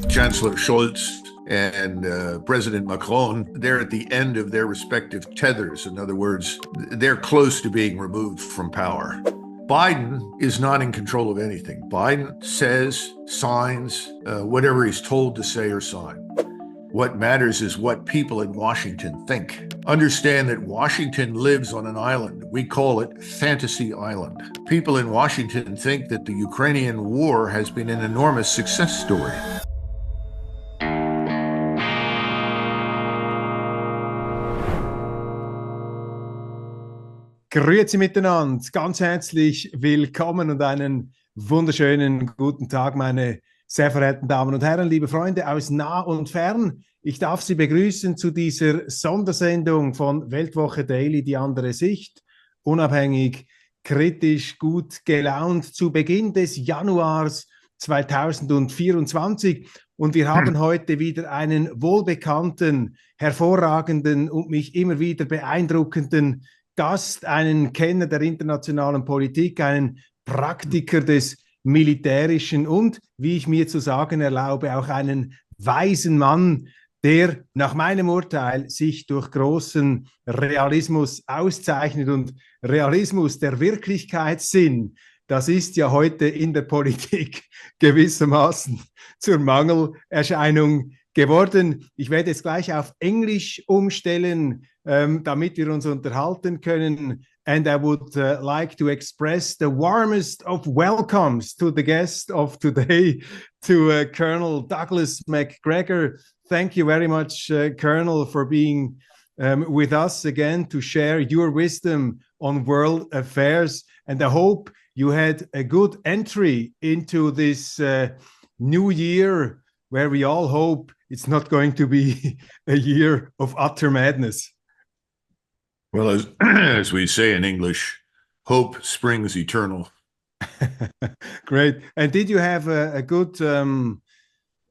Chancellor Scholz and President Macron, they're at the end of their respective tethers. In other words, they're close to being removed from power. Biden is not in control of anything. Biden says, signs, whatever he's told to say or sign. What matters is what people in Washington think. Understand that Washington lives on an island. We call it Fantasy Island. People in Washington think that the Ukrainian war has been an enormous success story. Grüezi miteinander, ganz herzlich willkommen und einen wunderschönen guten Tag, meine sehr verehrten Damen und Herren, liebe Freunde aus nah und fern. Ich darf Sie begrüßen zu dieser Sondersendung von Weltwoche Daily, die andere Sicht, unabhängig, kritisch, gut gelaunt, zu Beginn des Januars 2024. Und wir haben heute wieder einen wohlbekannten, hervorragenden und mich immer wieder beeindruckenden Gast, einen Kenner der internationalen Politik, einen Praktiker des Militärischen und, wie ich mir zu sagen erlaube, auch einen weisen Mann, der nach meinem Urteil sich durch großen Realismus auszeichnet. Und Realismus, der Wirklichkeitssinn, das ist ja heute in der Politik gewissermaßen zur Mangelerscheinung geworden. Ich werde jetzt gleich auf Englisch umstellen, damit wir uns unterhalten können. And I would like to express the warmest of welcomes to the guest of today, to Colonel Douglas Macgregor. Thank you very much, Colonel, for being with us again to share your wisdom on world affairs. And I hope you had a good entry into this new year, where we all hope it's not going to be a year of utter madness. Well, as we say in English, hope springs eternal. Great. And did you have a good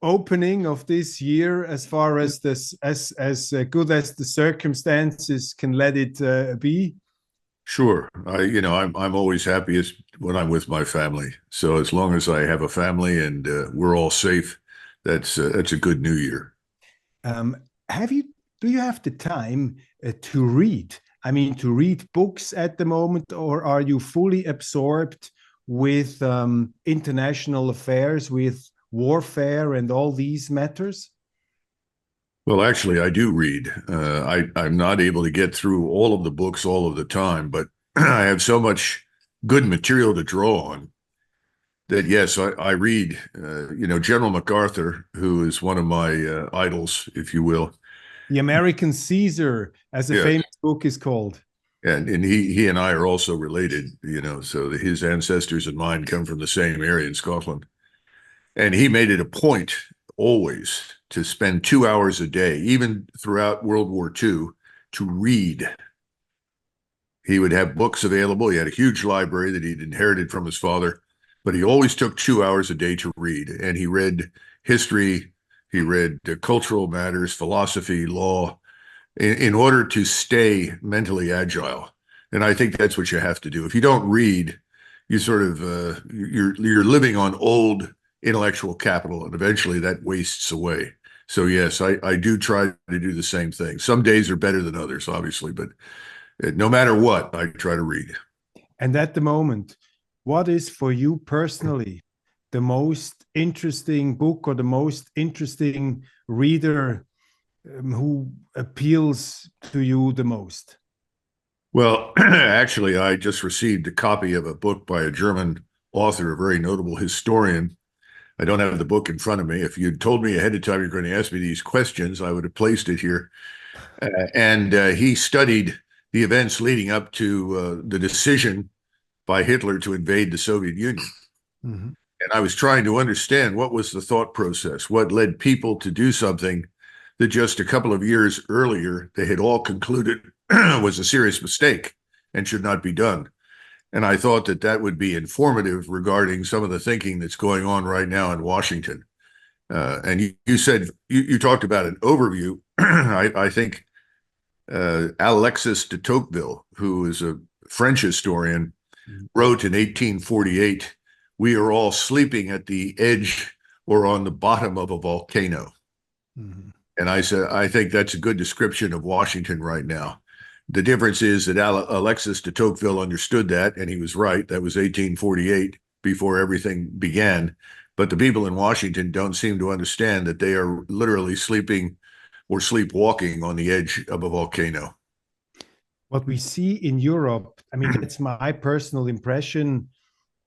opening of this year, as far as this, as good as the circumstances can let it be? Sure. I'm always happiest when I'm with my family. So as long as I have a family and we're all safe, that's a good new year. Do you have the time to read? I mean, to read books at the moment, or are you fully absorbed with international affairs, with warfare and all these matters? Well, actually, I do read. I'm not able to get through all of the books all of the time, but I have so much good material to draw on that, yes, I read. General MacArthur, who is one of my idols, if you will. The American Caesar, as a famous book is called. And he and I are also related, so his ancestors and mine come from the same area in Scotland. And he made it a point always to spend 2 hours a day, even throughout World War II, to read. He would have books available. He had a huge library that he'd inherited from his father, but he always took 2 hours a day to read. And he read history, he read cultural matters, philosophy, law, in order to stay mentally agile. And I think that's what you have to do. If you don't read, you sort of, you're living on old intellectual capital, and eventually that wastes away. So yes, I do try to do the same thing. Some days are better than others, obviously, but no matter what, I try to read. And at the moment, what is for you personally the most interesting book or the most interesting reader who appeals to you the most? Well, actually, I just received a copy of a book by a German author, a very notable historian. I don't have the book in front of me. If you'd told me ahead of time you're going to ask me these questions, I would have placed it here. And he studied the events leading up to the decision by Hitler to invade the Soviet Union. Mm-hmm. And I was trying to understand what was the thought process, what led people to do something that just a couple of years earlier they had all concluded was a serious mistake and should not be done. And I thought that would be informative regarding some of the thinking that's going on right now in Washington. And you said, you talked about an overview. I think Alexis de Tocqueville, who is a French historian, wrote in 1848, "We are all sleeping at the edge or on the bottom of a volcano. Mm-hmm. And I said, I think that's a good description of Washington right now. The difference is that Alexis de Tocqueville understood that, and he was right. That was 1848, before everything began. But the people in Washington don't seem to understand that they are literally sleeping or sleepwalking on the edge of a volcano. What we see in Europe, I mean, that's my personal impression,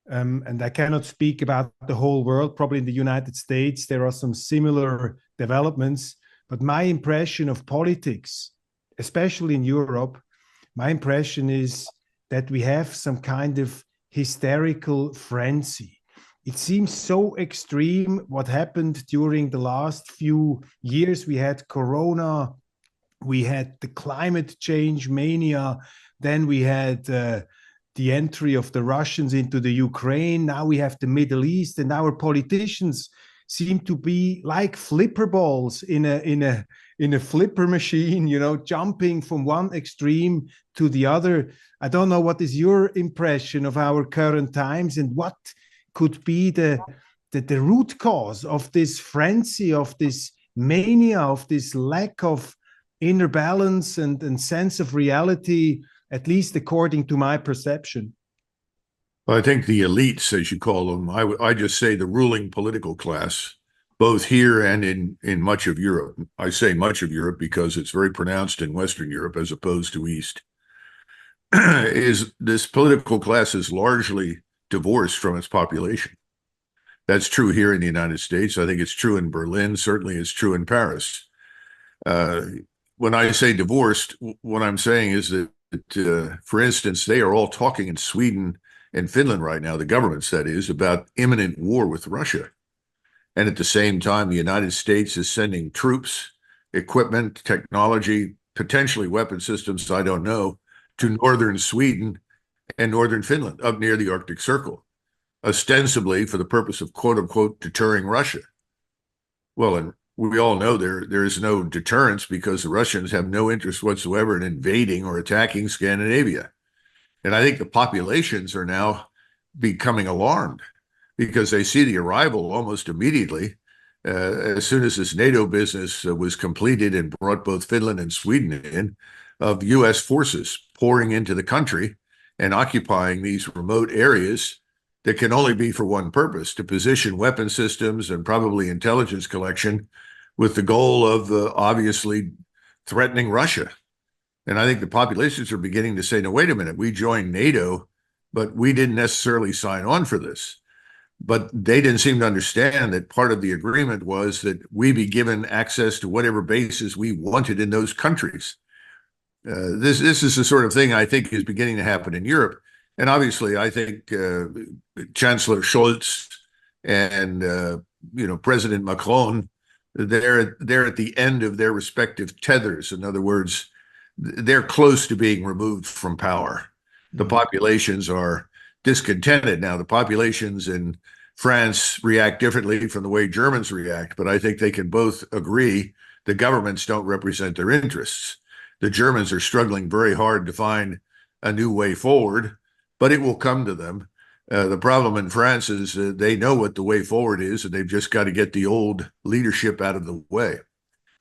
and I cannot speak about the whole world. Probably in the United States, there are some similar developments. But my impression of politics, especially in Europe, my impression is that we have some kind of hysterical frenzy. It seems so extreme what happened during the last few years. We had Corona, we had the climate change mania, then we had the entry of the Russians into the Ukraine. Now we have the Middle East, and our politicians seem to be like flipper balls in a flipper machine, you know, jumping from one extreme to the other. I don't know, what is your impression of our current times, and what could be the root cause of this frenzy, of this mania, of this lack of inner balance and sense of reality, at least according to my perception? I think the elites, as you call them, I just say the ruling political class, both here and in much of Europe. I say much of Europe because it's very pronounced in Western Europe as opposed to East. Is this political class is largely divorced from its population. That's true here in the United States. I think it's true in Berlin. Certainly it's true in Paris. When I say divorced, what I'm saying is that, for instance, they are all talking in Sweden and Finland right now, the governments, that is, about imminent war with Russia. And at the same time, the United States is sending troops, equipment, technology, potentially weapon systems, I don't know, to northern Sweden and northern Finland, up near the Arctic Circle, ostensibly for the purpose of, quote unquote, deterring Russia. Well, and we all know there is no deterrence, because the Russians have no interest whatsoever in invading or attacking Scandinavia. And I think the populations are now becoming alarmed, because they see the arrival almost immediately, as soon as this NATO business was completed and brought both Finland and Sweden in, of U.S. forces pouring into the country and occupying these remote areas that can only be for one purpose: to position weapon systems and probably intelligence collection, with the goal of obviously threatening Russia. And I think the populations are beginning to say, no, wait a minute, we joined NATO, but we didn't necessarily sign on for this. But they didn't seem to understand that part of the agreement was that we be given access to whatever bases we wanted in those countries. This is the sort of thing I think is beginning to happen in Europe. And obviously, I think Chancellor Scholz and President Macron, they're at the end of their respective tethers. In other words, they're close to being removed from power. The populations are discontented now. The populations in France react differently from the way Germans react, but I think they can both agree the governments don't represent their interests. The Germans are struggling very hard to find a new way forward, but it will come to them. The problem in France is they know what the way forward is, and they've just got to get the old leadership out of the way.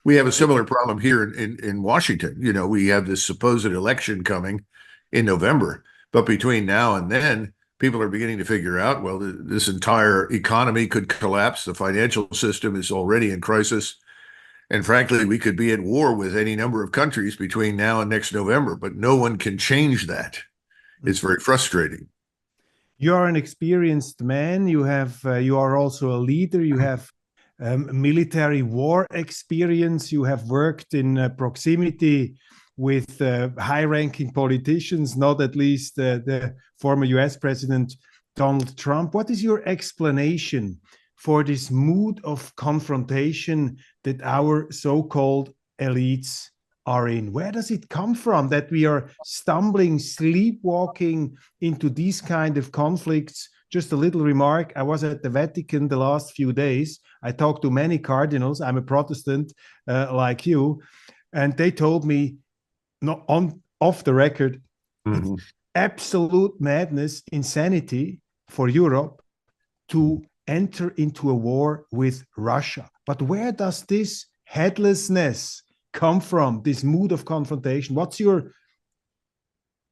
We have a similar problem here in Washington. You know, we have this supposed election coming in November, but between now and then, people are beginning to figure out, well, this entire economy could collapse. The financial system is already in crisis. And frankly, we could be at war with any number of countries between now and next November, but no one can change that. It's very frustrating. You are an experienced man. You are also a leader. You have military war experience. You have worked in proximity with high-ranking politicians, not at least the former US President Donald Trump. What is your explanation for this mood of confrontation that our so-called elites are in? Where does it come from that we are stumbling, sleepwalking into these kind of conflicts? Just a little remark. I was at the Vatican the last few days. I talked to many cardinals. I'm a Protestant like you. And they told me, not off the record, it's absolute madness, insanity for Europe to enter into a war with Russia. But where does this headlessness come from, this mood of confrontation? What's your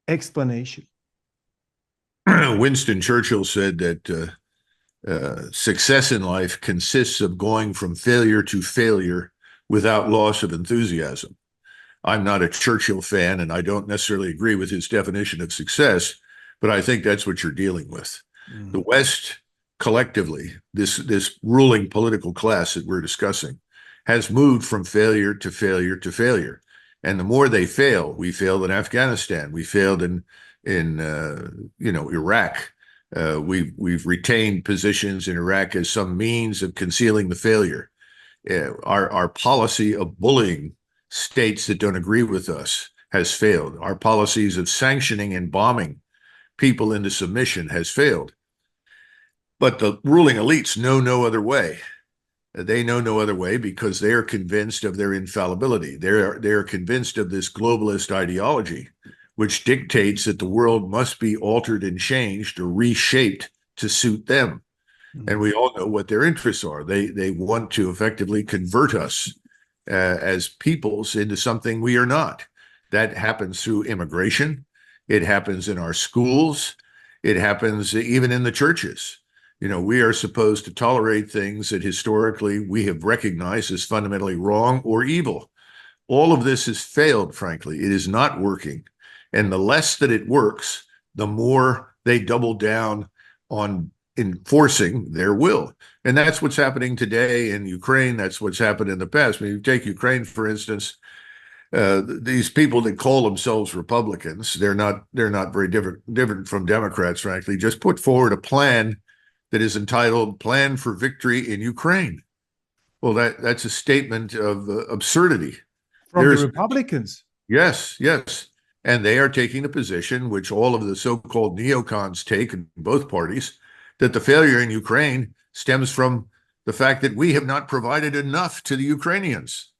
explanation? Winston Churchill said that success in life consists of going from failure to failure without loss of enthusiasm. I'm not a Churchill fan, and I don't necessarily agree with his definition of success, but I think that's what you're dealing with. The West, collectively, this ruling political class that we're discussing, has moved from failure to failure to failure. And the more they fail, we failed in Afghanistan, we failed in Iraq. We've retained positions in Iraq as some means of concealing the failure. Our policy of bullying states that don't agree with us has failed. Our policies of sanctioning and bombing people into submission has failed. But the ruling elites know no other way. They know no other way because they are convinced of their infallibility. They are convinced of this globalist ideology, which dictates that the world must be altered and changed or reshaped to suit them. And we all know what their interests are. They want to effectively convert us as peoples into something we are not. That happens through immigration. It happens in our schools. It happens even in the churches. We are supposed to tolerate things that historically we have recognized as fundamentally wrong or evil. All of this has failed, frankly. It is not working. And the less that it works, the more they double down on enforcing their will. And that's what's happening today in Ukraine. That's what's happened in the past. When you take Ukraine, for instance, these people that call themselves Republicans, they're not very different from Democrats, frankly, just put forward a plan that is entitled Plan for Victory in Ukraine. Well, that's a statement of absurdity. From the Republicans? Yes. And they are taking a position, which all of the so-called neocons take in both parties, that the failure in Ukraine stems from the fact that we have not provided enough to the Ukrainians.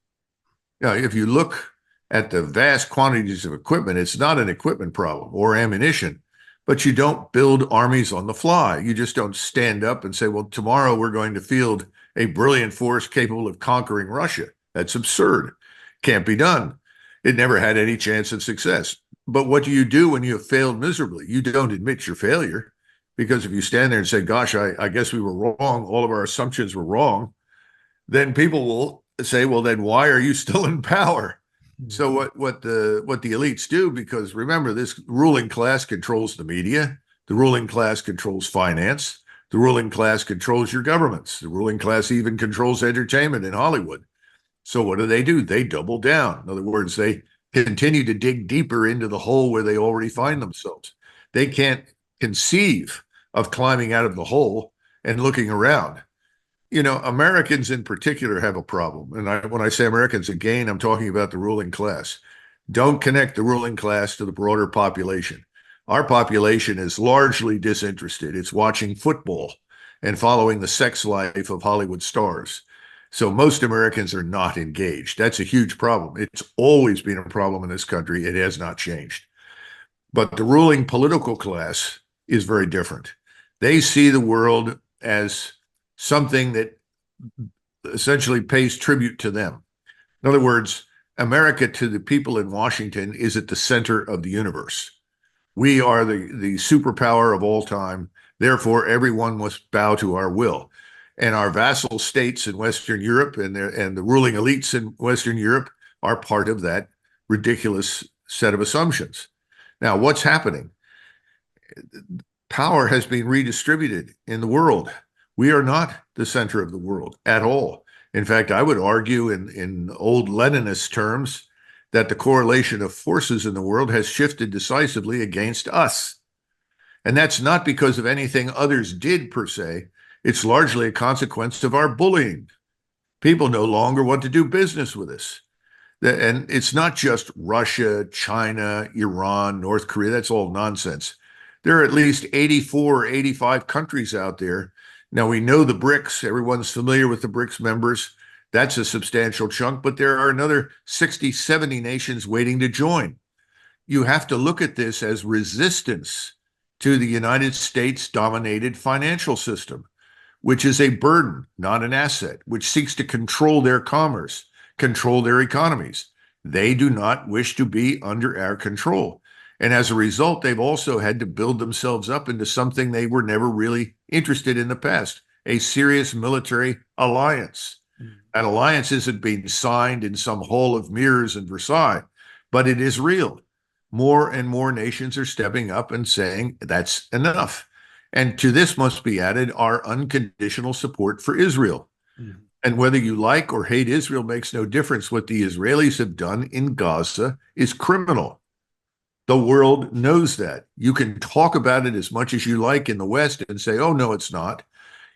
If you look at the vast quantities of equipment, it's not an equipment problem or ammunition, but you don't build armies on the fly. You just don't stand up and say, well, tomorrow we're going to field a brilliant force capable of conquering Russia. That's absurd. Can't be done. It never had any chance of success. But what do you do when you have failed miserably? You don't admit your failure, because if you stand there and say, gosh, I guess we were wrong, all of our assumptions were wrong, then people will say, well, then why are you still in power? So what the elites do, because remember, this ruling class controls the media, the ruling class controls finance, the ruling class controls your governments, the ruling class even controls entertainment in Hollywood. So what do? They double down. In other words, they continue to dig deeper into the hole where they already find themselves. They can't conceive of climbing out of the hole and looking around. Americans in particular have a problem. And when I say Americans, again, I'm talking about the ruling class. Don't connect the ruling class to the broader population. Our population is largely disinterested. It's watching football and following the sex life of Hollywood stars. So most Americans are not engaged. That's a huge problem. It's always been a problem in this country. It has not changed. But the ruling political class is very different. They see the world as something that essentially pays tribute to them. In other words, America to the people in Washington is at the center of the universe. We are the superpower of all time. Therefore, everyone must bow to our will. And our vassal states in Western Europe and the ruling elites in Western Europe are part of that ridiculous set of assumptions. Now, what's happening? Power has been redistributed in the world. We are not the center of the world at all. In fact, I would argue in old Leninist terms that the correlation of forces in the world has shifted decisively against us. And that's not because of anything others did per se. It's largely a consequence of our bullying. People no longer want to do business with us. And it's not just Russia, China, Iran, North Korea. That's all nonsense. There are at least 84 or 85 countries out there. Now, we know the BRICS. Everyone's familiar with the BRICS members. That's a substantial chunk, but there are another 60, 70 nations waiting to join. You have to look at this as resistance to the United States-dominated financial system. which is a burden, not an asset, which seeks to control their commerce, control their economies. They do not wish to be under our control. And as a result, they've also had to build themselves up into something they were never really interested in the past, a serious military alliance. That alliance isn't being signed in some hall of mirrors in Versailles, but it is real. More and more nations are stepping up and saying that's enough. And to this must be added our unconditional support for Israel. Mm-hmm. And whether you like or hate Israel makes no difference. What the Israelis have done in Gaza is criminal. The world knows that. You can talk about it as much as you like in the West and say, oh, no, it's not.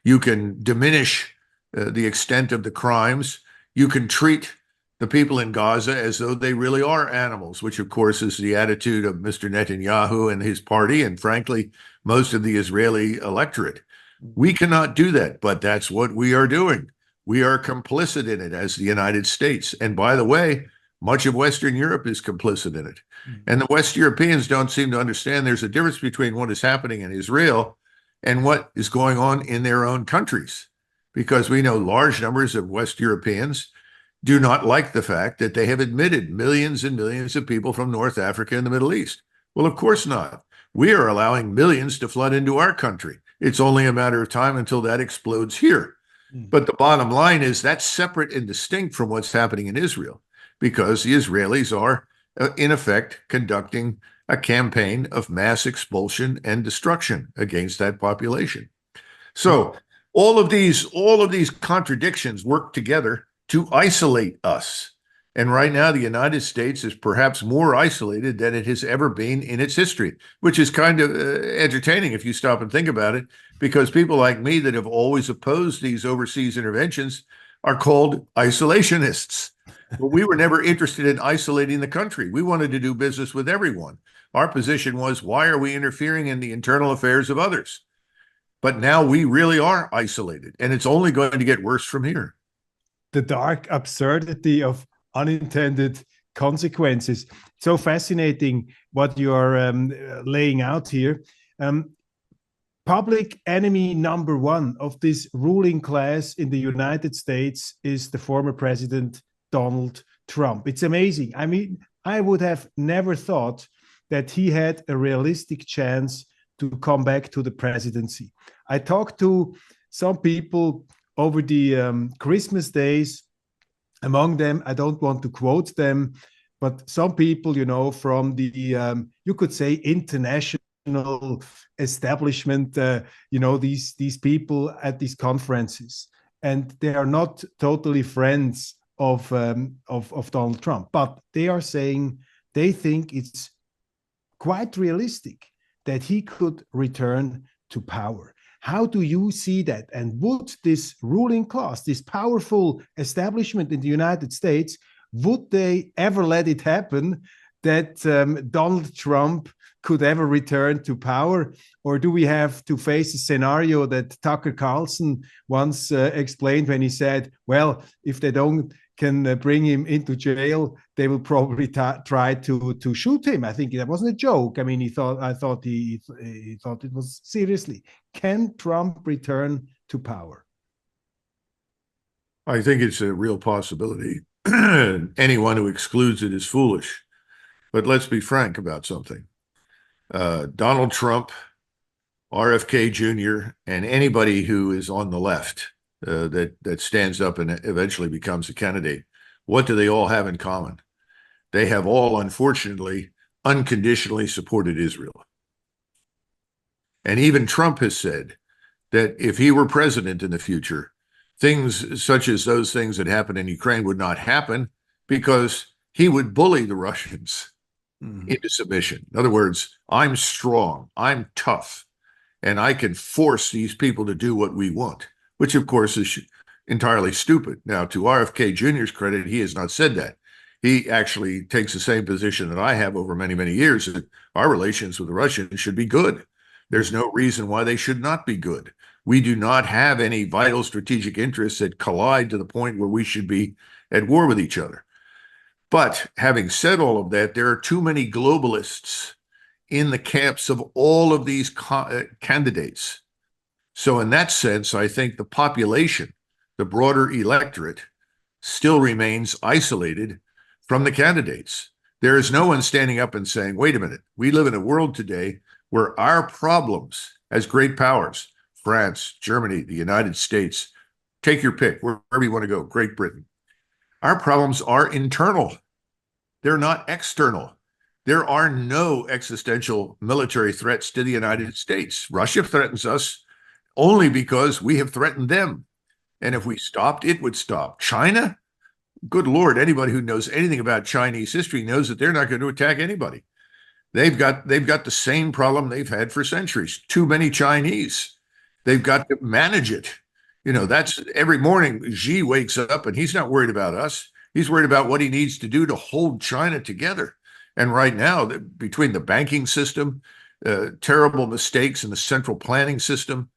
You can diminish the extent of the crimes. You can treat the people in Gaza as though they really are animals, which, of course, is the attitude of Mr. Netanyahu and his party, and frankly, most of the Israeli electorate. We cannot do that, but that's what we are doing. We are complicit in it as the United States. And by the way, much of Western Europe is complicit in it. And the West Europeans don't seem to understand there's a difference between what is happening in Israel and what is going on in their own countries. Because we know large numbers of West Europeans do not like the fact that they have admitted millions and millions of people from North Africa and the Middle East. Well, of course not. We are allowing millions to flood into our country. It's only a matter of time until that explodes here. But the bottom line is that's separate and distinct from what's happening in Israel, because the Israelis are, in effect, conducting a campaign of mass expulsion and destruction against that population. So all of these contradictions work together to isolate us. And right now, the United States is perhaps more isolated than it has ever been in its history, which is kind of entertaining if you stop and think about it, because people like me that have always opposed these overseas interventions are called isolationists. But we were never interested in isolating the country. We wanted to do business with everyone. Our position was, why are we interfering in the internal affairs of others? But now we really are isolated, and it's only going to get worse from here. The dark absurdity of unintended consequences. So fascinating what you are laying out here. Public enemy number one of this ruling class in the United States is the former president, Donald Trump. It's amazing. I mean, I would have never thought that he had a realistic chance to come back to the presidency. I talked to some people over the Christmas days. Among them, I don't want to quote them, but some people, you know, from the, you could say, international establishment, you know, these people at these conferences, and they are not totally friends of Donald Trump, but they are saying they think it's quite realistic that he could return to power. How do you see that? And would this ruling class, this powerful establishment in the United States, would they ever let it happen that Donald Trump could ever return to power? Or do we have to face a scenario that Tucker Carlson once explained when he said, well, if they can bring him into jail, they will probably try to shoot him. I think that wasn't a joke. I mean, I thought he thought it was seriously. Can Trump return to power? I think it's a real possibility. Anyone who excludes it is foolish. But let's be frank about something. Donald Trump, RFK Jr., and anybody who is on the left that stands up and eventually becomes a candidate, what do they all have in common? They have all, unfortunately, unconditionally supported Israel. And even Trump has said that if he were president in the future, things such as those things that happened in Ukraine would not happen because he would bully the Russians into submission. In other words, I'm strong, I'm tough, and I can force these people to do what we want, which of course is entirely stupid. Now, to RFK Jr.'s credit, he has not said that. He actually takes the same position that I have over many, many years, that our relations with the Russians should be good. There's no reason why they should not be good. We do not have any vital strategic interests that collide to the point where we should be at war with each other. But having said all of that, there are too many globalists in the camps of all of these candidates. So in that sense, I think the population, the broader electorate, still remains isolated from the candidates. There is no one standing up and saying, wait a minute, we live in a world today where our problems as great powers, France, Germany, the United States, take your pick, wherever you want to go, Great Britain, our problems are internal. They're not external. There are no existential military threats to the United States. Russia threatens us only because we have threatened them. And if we stopped, it would stop. China, good Lord, anybody who knows anything about Chinese history knows that they're not going to attack anybody. They've got the same problem they've had for centuries. Too many Chinese. They've got to manage it. You know, that's every morning Xi wakes up and he's not worried about us. He's worried about what he needs to do to hold China together. And right now, between the banking system, terrible mistakes in the central planning system,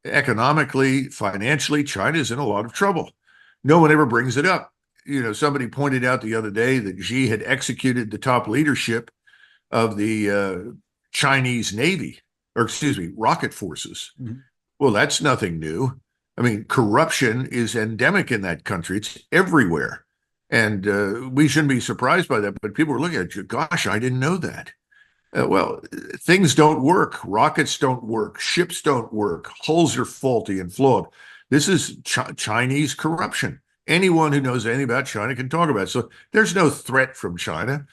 economically, financially, China is in a lot of trouble. No one ever brings it up. You know, somebody pointed out the other day that Xi had executed the top leadership of the Chinese Navy, or excuse me, rocket forces. Mm-hmm. Well, that's nothing new. I mean, corruption is endemic in that country. It's everywhere. And we shouldn't be surprised by that. But people are looking at you, gosh, I didn't know that. Well, things don't work. Rockets don't work. Ships don't work. Hulls are faulty and flawed. This is Chinese corruption. Anyone who knows anything about China can talk about it. So there's no threat from China.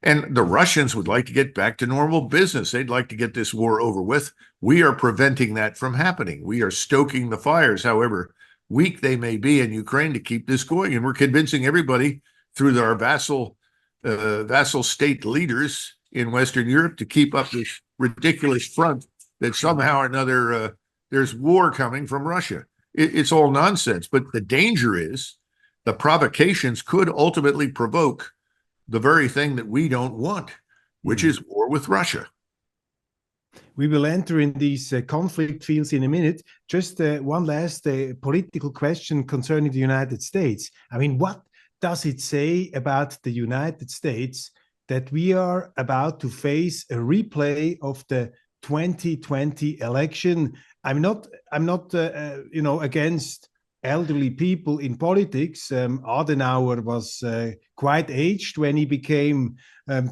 And the Russians would like to get back to normal business. They'd like to get this war over with. We are preventing that from happening. We are stoking the fires, however weak they may be in Ukraine, to keep this going. And we're convincing everybody through our vassal state leaders in Western Europe to keep up this ridiculous front that somehow or another there's war coming from Russia. It's all nonsense. But the danger is the provocations could ultimately provoke the very thing that we don't want, which is war with Russia. We will enter in these conflict fields in a minute. Just one last political question concerning the United States. I mean, what does it say about the United States that we are about to face a replay of the 2020 election? I'm not against elderly people in politics. Adenauer was quite aged when he became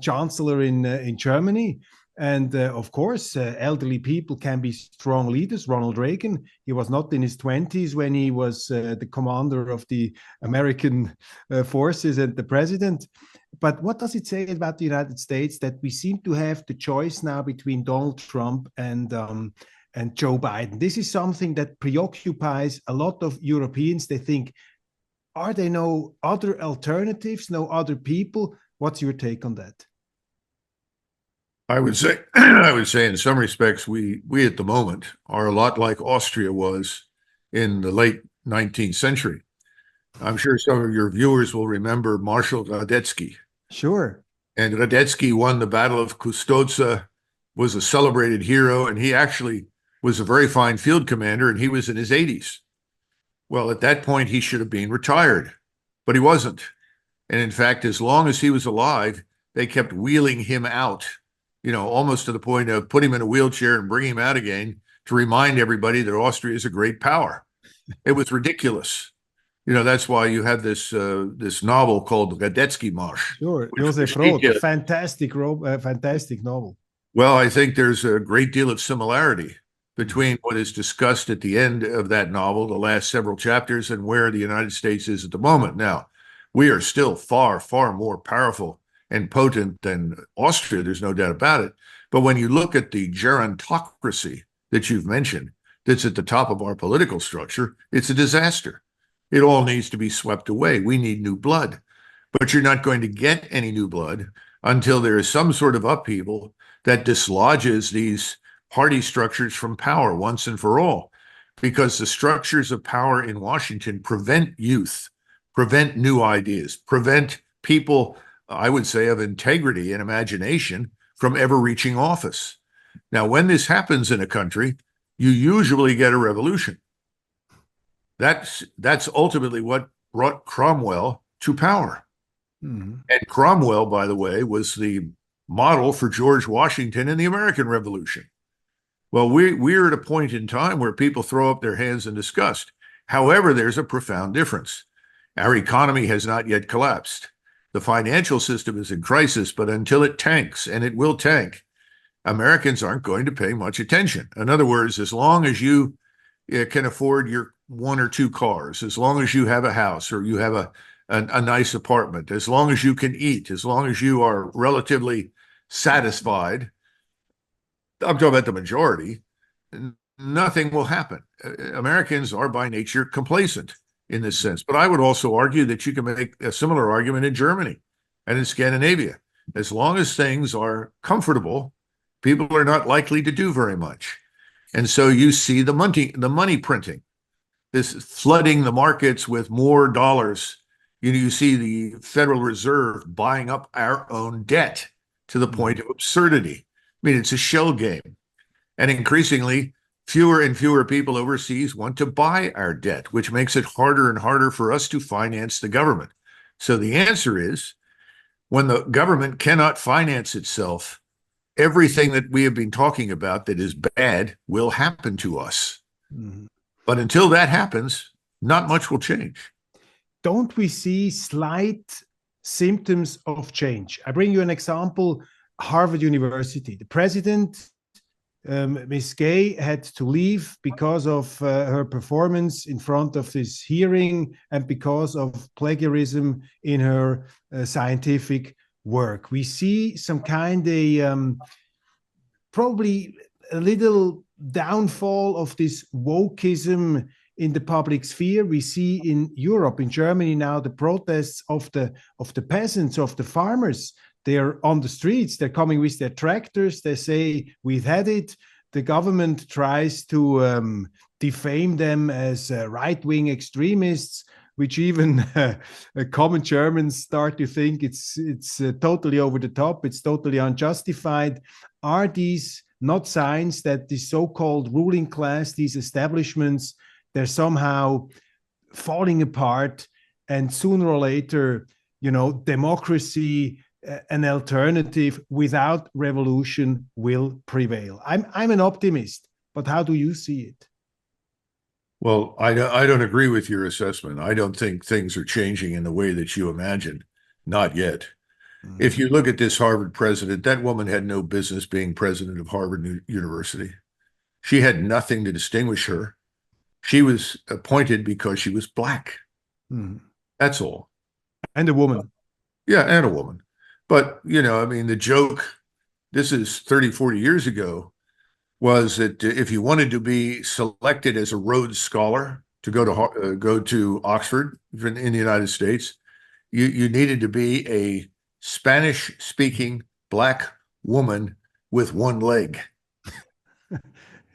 chancellor in Germany. And of course, elderly people can be strong leaders. Ronald Reagan, he was not in his 20s when he was the commander of the American forces and the president. But what does it say about the United States that we seem to have the choice now between Donald Trump and Joe Biden? This is something that preoccupies a lot of Europeans. They think, are there no other alternatives, no other people? What's your take on that? I would say in some respects, we at the moment are a lot like Austria was in the late 19th century. I'm sure some of your viewers will remember Marshal Radetzky. Sure. And Radetzky won the Battle of Custoza, was a celebrated hero, and he actually was a very fine field commander, and he was in his 80s. Well, at that point, he should have been retired, but he wasn't. And in fact, as long as he was alive, they kept wheeling him out, you know, almost to the point of put him in a wheelchair and bring him out again to remind everybody that Austria is a great power. It was ridiculous. You know, that's why you have this novel called Radetzky Marsch. Sure, Joseph Roth, fantastic novel. Well, I think there's a great deal of similarity between what is discussed at the end of that novel, the last several chapters, and where the United States is at the moment. Now, we are still far, far more powerful and potent than Austria, there's no doubt about it. But when you look at the gerontocracy that you've mentioned, that's at the top of our political structure, it's a disaster. It all needs to be swept away. We need new blood. But you're not going to get any new blood until there is some sort of upheaval that dislodges these party structures from power once and for all. Because the structures of power in Washington prevent youth, prevent new ideas, prevent people, I would say, of integrity and imagination from ever reaching office. Now, when this happens in a country, you usually get a revolution. That's ultimately what brought Cromwell to power. Mm-hmm. And Cromwell, by the way, was the model for George Washington in the American Revolution. Well, we're at a point in time where people throw up their hands in disgust. However, there's a profound difference. Our economy has not yet collapsed. The financial system is in crisis, but until it tanks, and it will tank, Americans aren't going to pay much attention. In other words, as long as you can afford your one or two cars, as long as you have a house or you have a nice apartment, as long as you can eat, as long as you are relatively satisfied, I'm talking about the majority, nothing will happen. Americans are by nature complacent in this sense. But I would also argue that you can make a similar argument in Germany and in Scandinavia. As long as things are comfortable, people are not likely to do very much. And so you see the money printing, this flooding the markets with more dollars. You see the Federal Reserve buying up our own debt to the point of absurdity. I mean, it's a shell game. And increasingly, fewer and fewer people overseas want to buy our debt, which makes it harder and harder for us to finance the government. So the answer is, when the government cannot finance itself, everything that we have been talking about that is bad will happen to us. Mm-hmm. But until that happens, not much will change. Don't we see slight symptoms of change? I bring you an example. Harvard University, the president, Ms. Gay, had to leave because of her performance in front of this hearing and because of plagiarism in her scientific work. We see some kind of probably a little downfall of this wokeism in the public sphere. We see in Europe, in Germany now, the protests of the peasants, of the farmers. They're on the streets, they're coming with their tractors, they say, we've had it. The government tries to defame them as right-wing extremists, which even common Germans start to think it's totally over the top, it's totally unjustified. Are these not signs that the so-called ruling class, these establishments, they're somehow falling apart, and sooner or later, democracy, an alternative without revolution will prevail? I'm an optimist, but how do you see it? Well, I don't agree with your assessment. I don't think things are changing in the way that you imagine. Not yet. Mm-hmm. If you look at this Harvard president, that woman had no business being president of Harvard University. She had nothing to distinguish her. She was appointed because she was Black. Mm-hmm. That's all. And a woman. Yeah, and a woman. But, I mean, the joke, this is 30, 40 years ago, was that if you wanted to be selected as a Rhodes Scholar to go to Oxford in the United States, you needed to be a Spanish-speaking Black woman with one leg.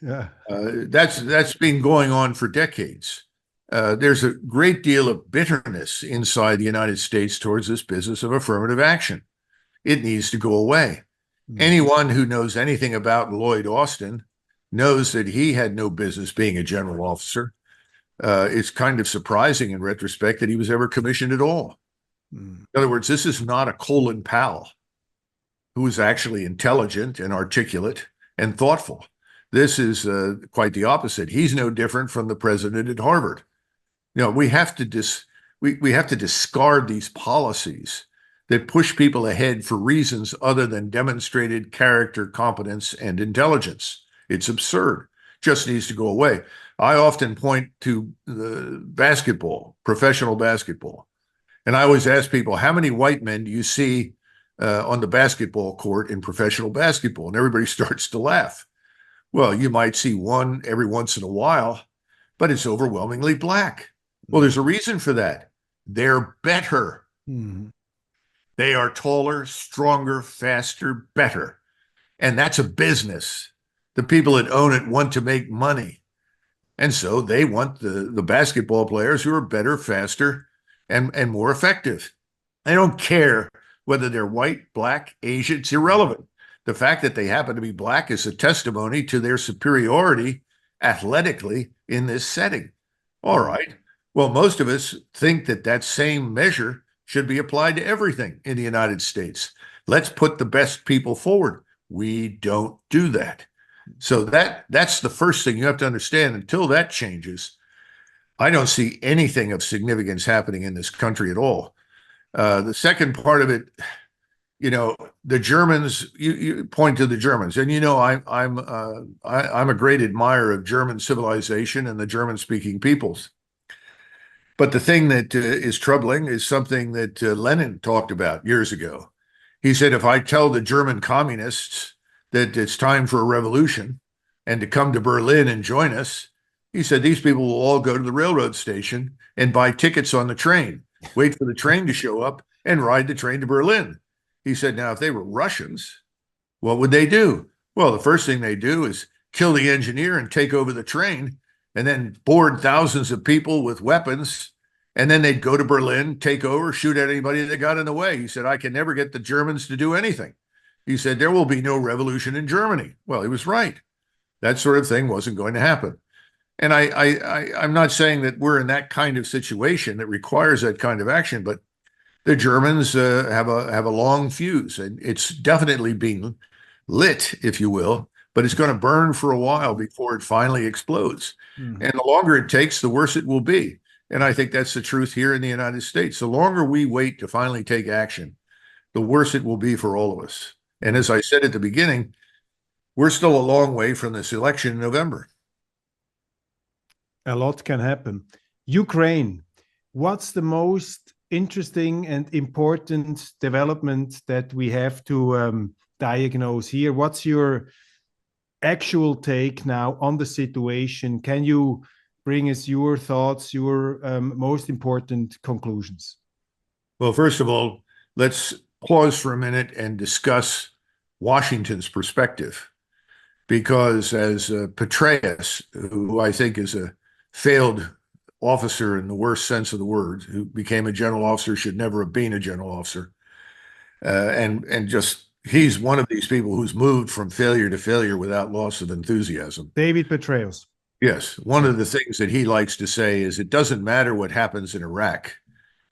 Yeah, that's been going on for decades. There's a great deal of bitterness inside the United States towards this business of affirmative action. It needs to go away. Mm-hmm. Anyone who knows anything about Lloyd Austin knows that he had no business being a general officer. It's kind of surprising in retrospect that he was ever commissioned at all. Mm-hmm. In other words, this is not a Colin Powell who is actually intelligent and articulate and thoughtful. This is quite the opposite. He's no different from the president at Harvard. We have to we have to discard these policies that push people ahead for reasons other than demonstrated character, competence, and intelligence. It's absurd. Just needs to go away. I often point to the basketball, professional basketball. And I always ask people, how many white men do you see on the basketball court in professional basketball? And everybody starts to laugh. Well, you might see one every once in a while, but it's overwhelmingly Black. Well, there's a reason for that. They're better. Mm-hmm. They are taller, stronger, faster, better. And that's a business. The people that own it want to make money. And so they want the basketball players who are better, faster, and more effective. They don't care whether they're white, Black, Asian. It's irrelevant. The fact that they happen to be Black is a testimony to their superiority athletically in this setting. All right. Well, most of us think that same measure should be applied to everything in the United States. Let's put the best people forward. We don't do that. So that's the first thing you have to understand. Until that changes, I don't see anything of significance happening in this country at all. The second part of it, the Germans. You point to the Germans, and I'm a great admirer of German civilization and the German-speaking peoples. But the thing that is troubling is something that Lenin talked about years ago. He said, if I tell the German communists that it's time for a revolution and to come to Berlin and join us, he said, these people will all go to the railroad station and buy tickets on the train, wait for the train to show up and ride the train to Berlin. He said, now, if they were Russians, what would they do? Well, the first thing they do is kill the engineer and take over the train, and then board thousands of people with weapons. And then they'd go to Berlin, take over, shoot at anybody that got in the way. He said, I can never get the Germans to do anything. He said, there will be no revolution in Germany. Well, he was right. That sort of thing wasn't going to happen. And I'm not saying that we're in that kind of situation that requires that kind of action, but the Germans have a long fuse, and it's definitely being lit, if you will, but it's going to burn for a while before it finally explodes. And the longer it takes, the worse it will be. And I think that's the truth here in the United States. The longer we wait to finally take action, the worse it will be for all of us. And as I said at the beginning, we're still a long way from this election in November. A lot can happen. Ukraine, what's the most interesting and important development that we have to diagnose here? What's your actual take now on the situation? Can you bring us your thoughts, your most important conclusions? Well, first of all, let's pause for a minute and discuss Washington's perspective. Because as Petraeus, who I think is a failed officer in the worst sense of the word, who became a general officer, should never have been a general officer, he's one of these people who's moved from failure to failure without loss of enthusiasm. David Petraeus. Yes. One of the things that he likes to say is it doesn't matter what happens in Iraq.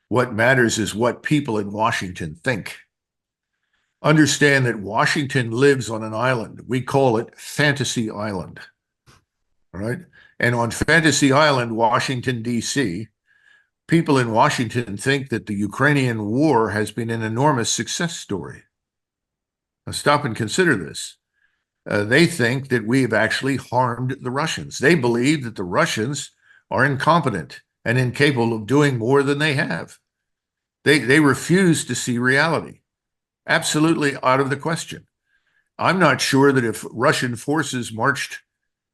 What matters is what people in Washington think. Understand that Washington lives on an island. We call it Fantasy Island. All right. And on Fantasy Island, Washington, D.C., people in Washington think that the Ukrainian war has been an enormous success story. Now, stop and consider this. They think that we have actually harmed the Russians. They believe that the Russians are incompetent and incapable of doing more than they have. They refuse to see reality. Absolutely out of the question. I'm not sure that if Russian forces marched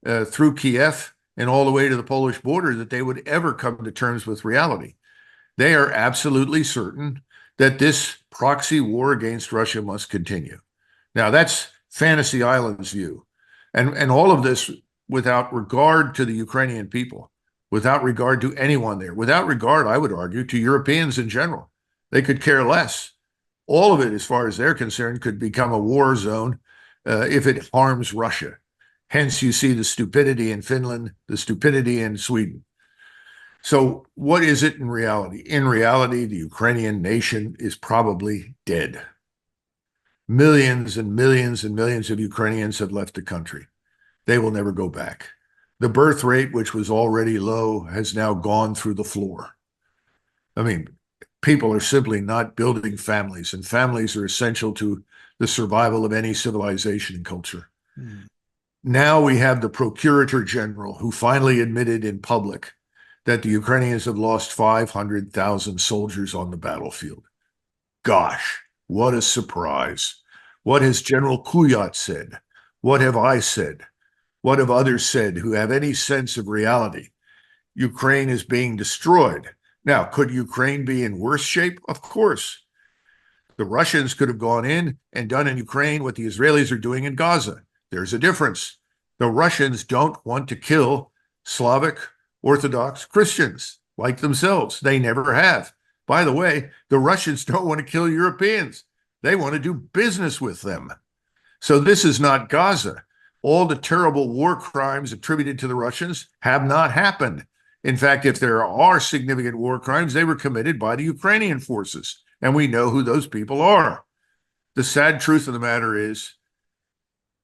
through Kiev and all the way to the Polish border, that they would ever come to terms with reality. They are absolutely certain that this proxy war against Russia must continue. Now, that's Fantasy Island's view. And all of this without regard to the Ukrainian people, without regard to anyone there, without regard, I would argue, to Europeans in general. They could care less. All of it, as far as they're concerned, could become a war zone if it harms Russia. Hence, you see the stupidity in Finland, the stupidity in Sweden. So what is it in reality? In reality, the Ukrainian nation is probably dead. Millions and millions and millions of Ukrainians have left the country. They will never go back. The birth rate, which was already low, has now gone through the floor. I mean, people are simply not building families, and families are essential to the survival of any civilization and culture. Now we have the Procurator General who finally admitted in public that the Ukrainians have lost 500,000 soldiers on the battlefield. Gosh, what a surprise. What has General Kuyat said? What have I said? What have others said who have any sense of reality? Ukraine is being destroyed. Now, could Ukraine be in worse shape? Of course. The Russians could have gone in and done in Ukraine what the Israelis are doing in Gaza. There's a difference. The Russians don't want to kill Slavic Orthodox Christians like themselves. They never have. By the way, the Russians don't want to kill Europeans. They want to do business with them. So this is not Gaza. All the terrible war crimes attributed to the Russians have not happened. In fact, if there are significant war crimes, they were committed by the Ukrainian forces, and we know who those people are. The sad truth of the matter is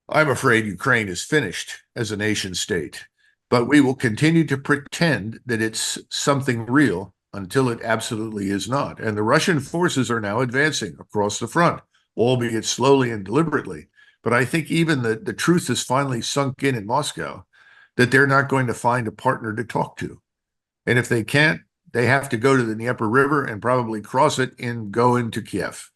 I'm afraid Ukraine is finished as a nation state, but we will continue to pretend that it's something real until it absolutely is not. And the Russian forces are now advancing across the front, albeit slowly and deliberately. But I think even the truth has finally sunk in Moscow that they're not going to find a partner to talk to. And if they can't, they have to go to the Dnieper River and probably cross it and go into Kiev.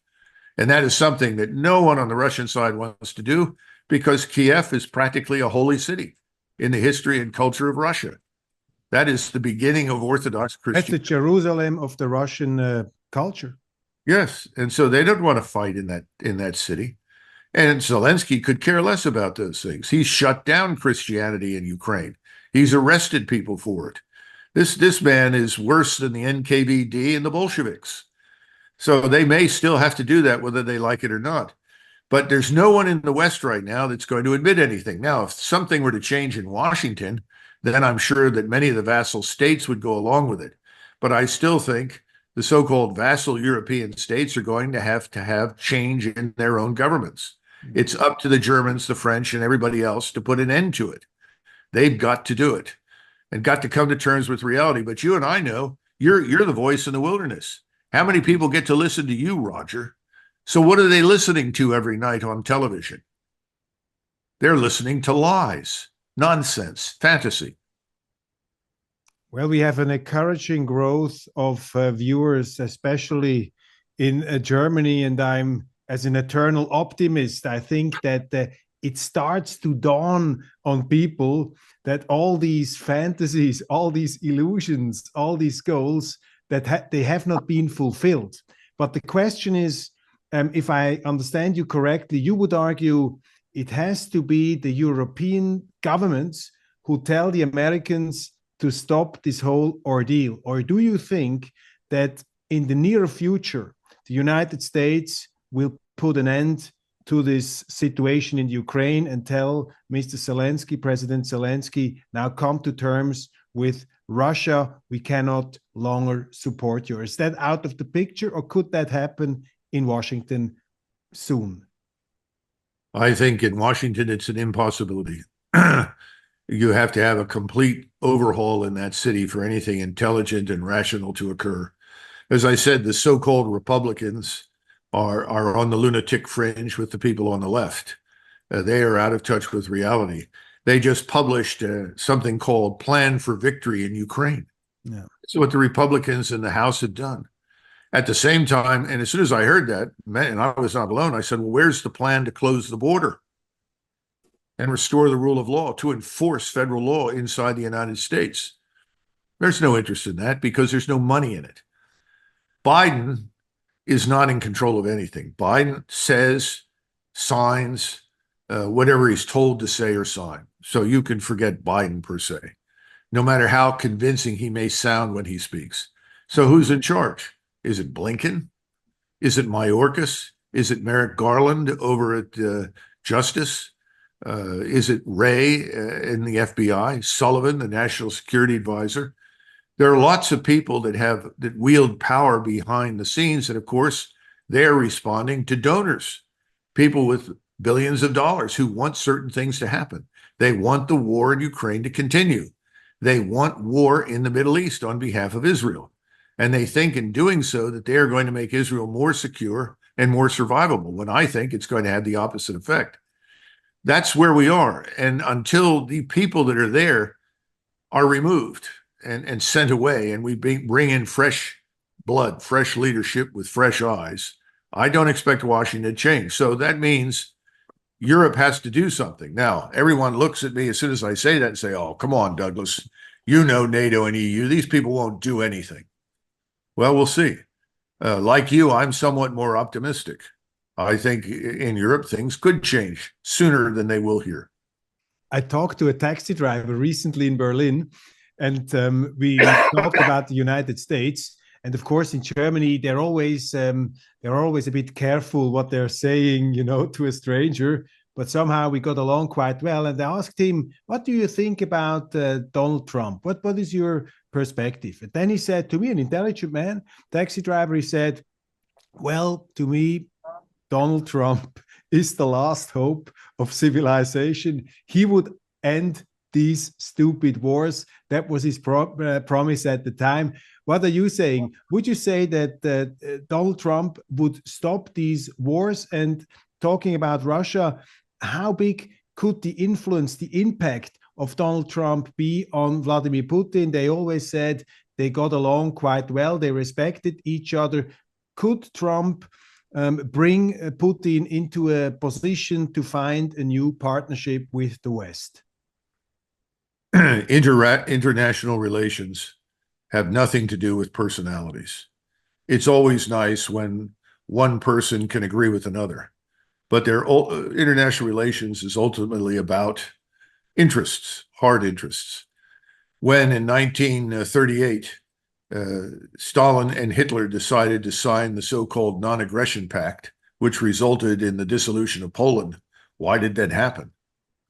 And that is something that no one on the Russian side wants to do because Kiev is practically a holy city in the history and culture of Russia. That is the beginning of Orthodox Christianity. That's the Jerusalem of the Russian culture. Yes, and so they don't want to fight in that city. And Zelensky could care less about those things. He's shut down Christianity in Ukraine. He's arrested people for it. This man is worse than the NKVD and the Bolsheviks. So they may still have to do that whether they like it or not. But there's no one in the West right now that's going to admit anything. Now, if something were to change in Washington, then I'm sure that many of the vassal states would go along with it. But I still think the so-called vassal European states are going to have change in their own governments. It's up to the Germans, the French, and everybody else to put an end to it. They've got to do it and got to come to terms with reality. But you and I know you're the voice in the wilderness. How many people get to listen to you, Roger? So what are they listening to every night on television? They're listening to lies, nonsense, fantasy. Well, we have an encouraging growth of viewers, especially in Germany, and I'm, as an eternal optimist, I think that it starts to dawn on people that all these fantasies, all these illusions, all these goals, that they have not been fulfilled. But the question is, if I understand you correctly, you would argue it has to be the European governments who tell the Americans to stop this whole ordeal? Or do you think that in the near future, the United States will put an end to this situation in Ukraine and tell Mr. Zelensky, President Zelensky, now come to terms with Russia, we cannot longer support you? Is that out of the picture, or could that happen in Washington soon? I think in Washington, it's an impossibility. You have to have a complete overhaul in that city for anything intelligent and rational to occur. As I said, the so-called Republicans are on the lunatic fringe with the people on the left. They are out of touch with reality. They just published something called Plan for Victory in Ukraine. Yeah. That's what the Republicans in the House had done. At the same time, and as soon as I heard that, and I was not alone, I said, well, where's the plan to close the border and restore the rule of law, to enforce federal law inside the United States? There's no interest in that because there's no money in it. Biden is not in control of anything. Biden says, signs, whatever he's told to say or sign. So you can forget Biden per se, no matter how convincing he may sound when he speaks. So who's in charge? Is it Blinken? Is it Mayorkas? Is it Merrick Garland over at Justice? Is it Wray in the FBI? Sullivan, the National Security Advisor? There are lots of people that wield power behind the scenes, and of course, they're responding to donors, people with billions of dollars who want certain things to happen. They want the war in Ukraine to continue. They want war in the Middle East on behalf of Israel. And they think in doing so that they are going to make Israel more secure and more survivable, when I think it's going to have the opposite effect. That's where we are. And until the people that are there are removed and sent away, and we bring in fresh blood, fresh leadership with fresh eyes, I don't expect Washington to change. So that means Europe has to do something. Now, everyone looks at me as soon as I say that and say, oh, come on, Douglas, you know NATO and EU, these people won't do anything. Well, we'll see. Like you, I'm somewhat more optimistic. I think in Europe, things could change sooner than they will here. I talked to a taxi driver recently in Berlin, and we talked about the United States. And of course, in Germany, they're always a bit careful what they're saying, to a stranger. But somehow we got along quite well. And I asked him, what do you think about Donald Trump? What is your perspective? And then he said to me, an intelligent man, taxi driver, he said, well, to me, Donald Trump is the last hope of civilization. He would end these stupid wars. That was his promise at the time. What are you saying? Would you say that Donald Trump would stop these wars? And talking about Russia, how big could the influence, the impact of Donald Trump be on Vladimir Putin? They always said they got along quite well. They respected each other. Could Trump bring Putin into a position to find a new partnership with the West? International relations have nothing to do with personalities. It's always nice when one person can agree with another, but international relations is ultimately about interests, hard interests. When in 1938, Stalin and Hitler decided to sign the so-called Non-Aggression Pact, which resulted in the dissolution of Poland, why did that happen?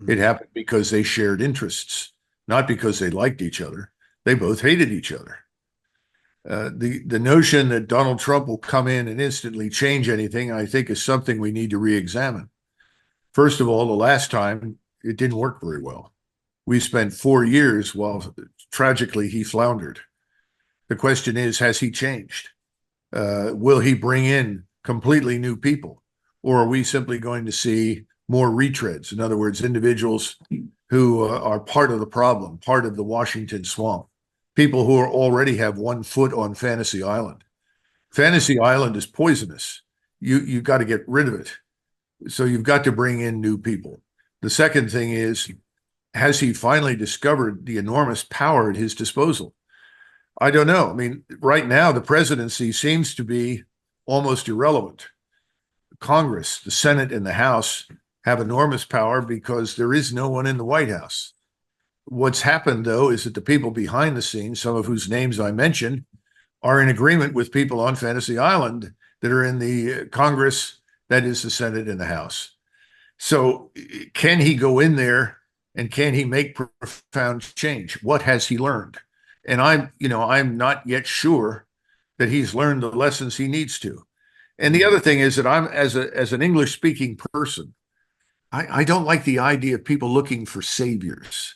It happened because they shared interests, not because they liked each other. They both hated each other. The notion that Donald Trump will come in and instantly change anything, I think, is something we need to re-examine. First of all, the last time, it didn't work very well. We spent 4 years while tragically he floundered. The question is, has he changed? Will he bring in completely new people? Or are we simply going to see more retreads? In other words, individuals who are part of the problem, part of the Washington swamp, people who already have one foot on Fantasy Island. Fantasy Island is poisonous. You've got to get rid of it. So you've got to bring in new people. The second thing is, has he finally discovered the enormous power at his disposal? I don't know. I mean, right now, the presidency seems to be almost irrelevant. Congress, the Senate, and the House have enormous power because there is no one in the White House. What's happened, though, is that the people behind the scenes, some of whose names I mentioned, are in agreement with people on Fantasy Island that are in the Congress, that is the Senate and the House. So can he go in there and can he make profound change? What has he learned? And I'm not yet sure that he's learned the lessons he needs to. And the other thing is that I'm, as an English speaking person, I don't like the idea of people looking for saviors.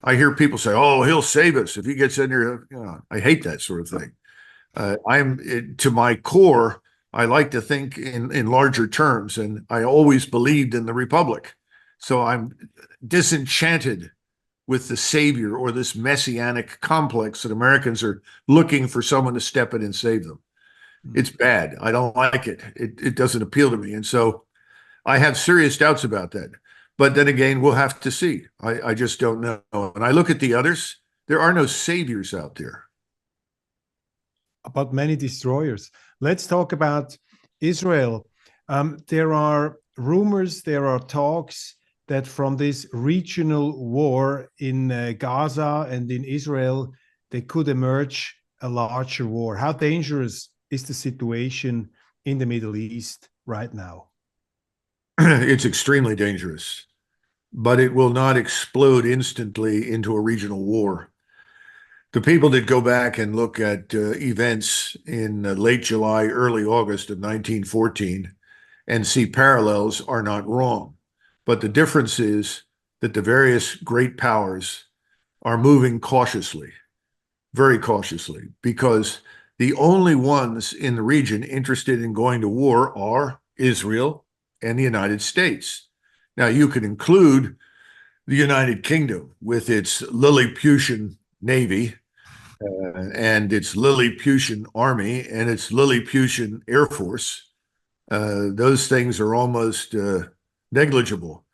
I hear people say, "Oh, he'll save us if he gets in there." I hate that sort of thing. To my core, I like to think in larger terms, and I always believed in the Republic. So I'm disenchanted with the savior or this messianic complex that Americans are looking for someone to step in and save them. It's bad. I don't like it. It doesn't appeal to me. And so I have serious doubts about that. But then again, we'll have to see. I just don't know. And I look at the others, there are no saviors out there. But many destroyers. Let's talk about Israel. There are rumors, there are talks that from this regional war in Gaza and in Israel, there could emerge a larger war. How dangerous is the situation in the Middle East right now? It's extremely dangerous, but it will not explode instantly into a regional war. The people that go back and look at events in late July, early August of 1914 and see parallels are not wrong. But the difference is that the various great powers are moving cautiously, very cautiously, because the only ones in the region interested in going to war are Israel and the United States. Now, you could include the United Kingdom with its Lilliputian Navy and its Lilliputian Army and its Lilliputian Air Force. Those things are almost negligible,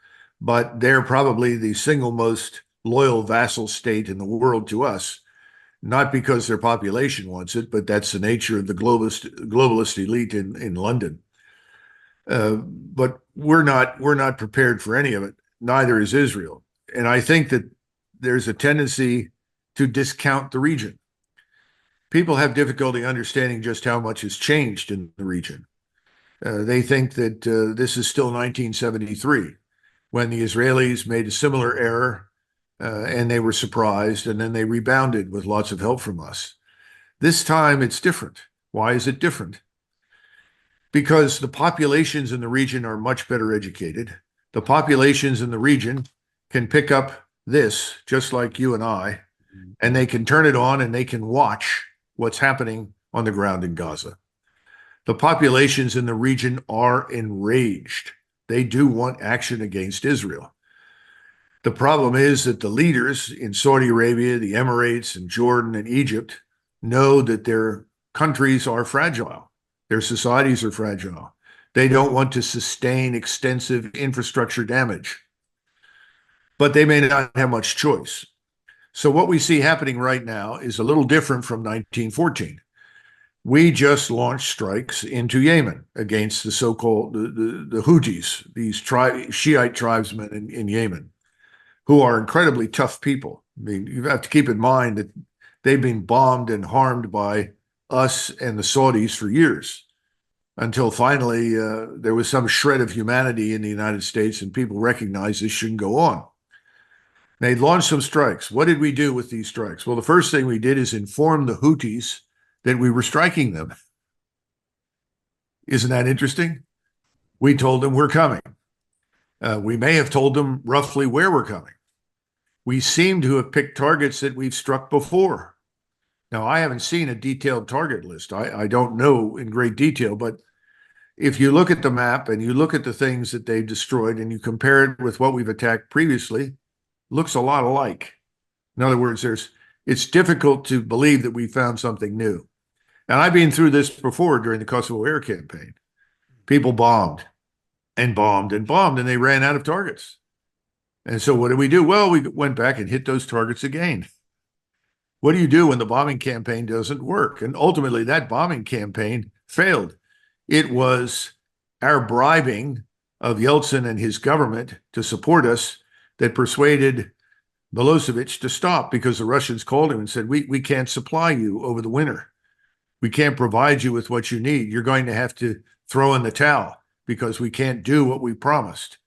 but they're probably the single most loyal vassal state in the world to us, not because their population wants it, but that's the nature of the globalist elite in London. But we're not prepared for any of it. Neither is Israel. And I think that there's a tendency to discount the region. People have difficulty understanding just how much has changed in the region. They think that this is still 1973, when the Israelis made a similar error and they were surprised, and then they rebounded with lots of help from us. This time it's different. Why is it different? because the populations in the region are much better educated. The populations in the region can pick up this, just like you and I, and they can turn it on and they can watch what's happening on the ground in Gaza. The populations in the region are enraged. They do want action against Israel. The problem is that the leaders in Saudi Arabia, the Emirates, and Jordan and Egypt know that their countries are fragile. Their societies are fragile. They don't want to sustain extensive infrastructure damage, but they may not have much choice. So what we see happening right now is a little different from 1914. We just launched strikes into Yemen against the so-called the Houthis, these Shiite tribesmen in Yemen, who are incredibly tough people. I mean, you have to keep in mind that they've been bombed and harmed by us and the Saudis for years, until finally there was some shred of humanity in the United States and people recognized this shouldn't go on. They launched some strikes. What did we do with these strikes? Well, the first thing we did is inform the Houthis that we were striking them. Isn't that interesting? We told them we're coming. We may have told them roughly where we're coming. We seem to have picked targets that we've struck before. Now, I haven't seen a detailed target list. I don't know in great detail, but if you look at the map and you look at the things that they've destroyed and you compare it with what we've attacked previously, looks a lot alike. In other words, it's difficult to believe that we found something new. And I've been through this before during the Kosovo air campaign. People bombed and bombed and bombed, and they ran out of targets. And so what did we do? Well, we went back and hit those targets again. What do you do when the bombing campaign doesn't work? And ultimately, that bombing campaign failed. It was our bribing of Yeltsin and his government to support us that persuaded Milosevic to stop, because the Russians called him and said, we can't supply you over the winter. We can't provide you with what you need. You're going to have to throw in the towel because we can't do what we promised.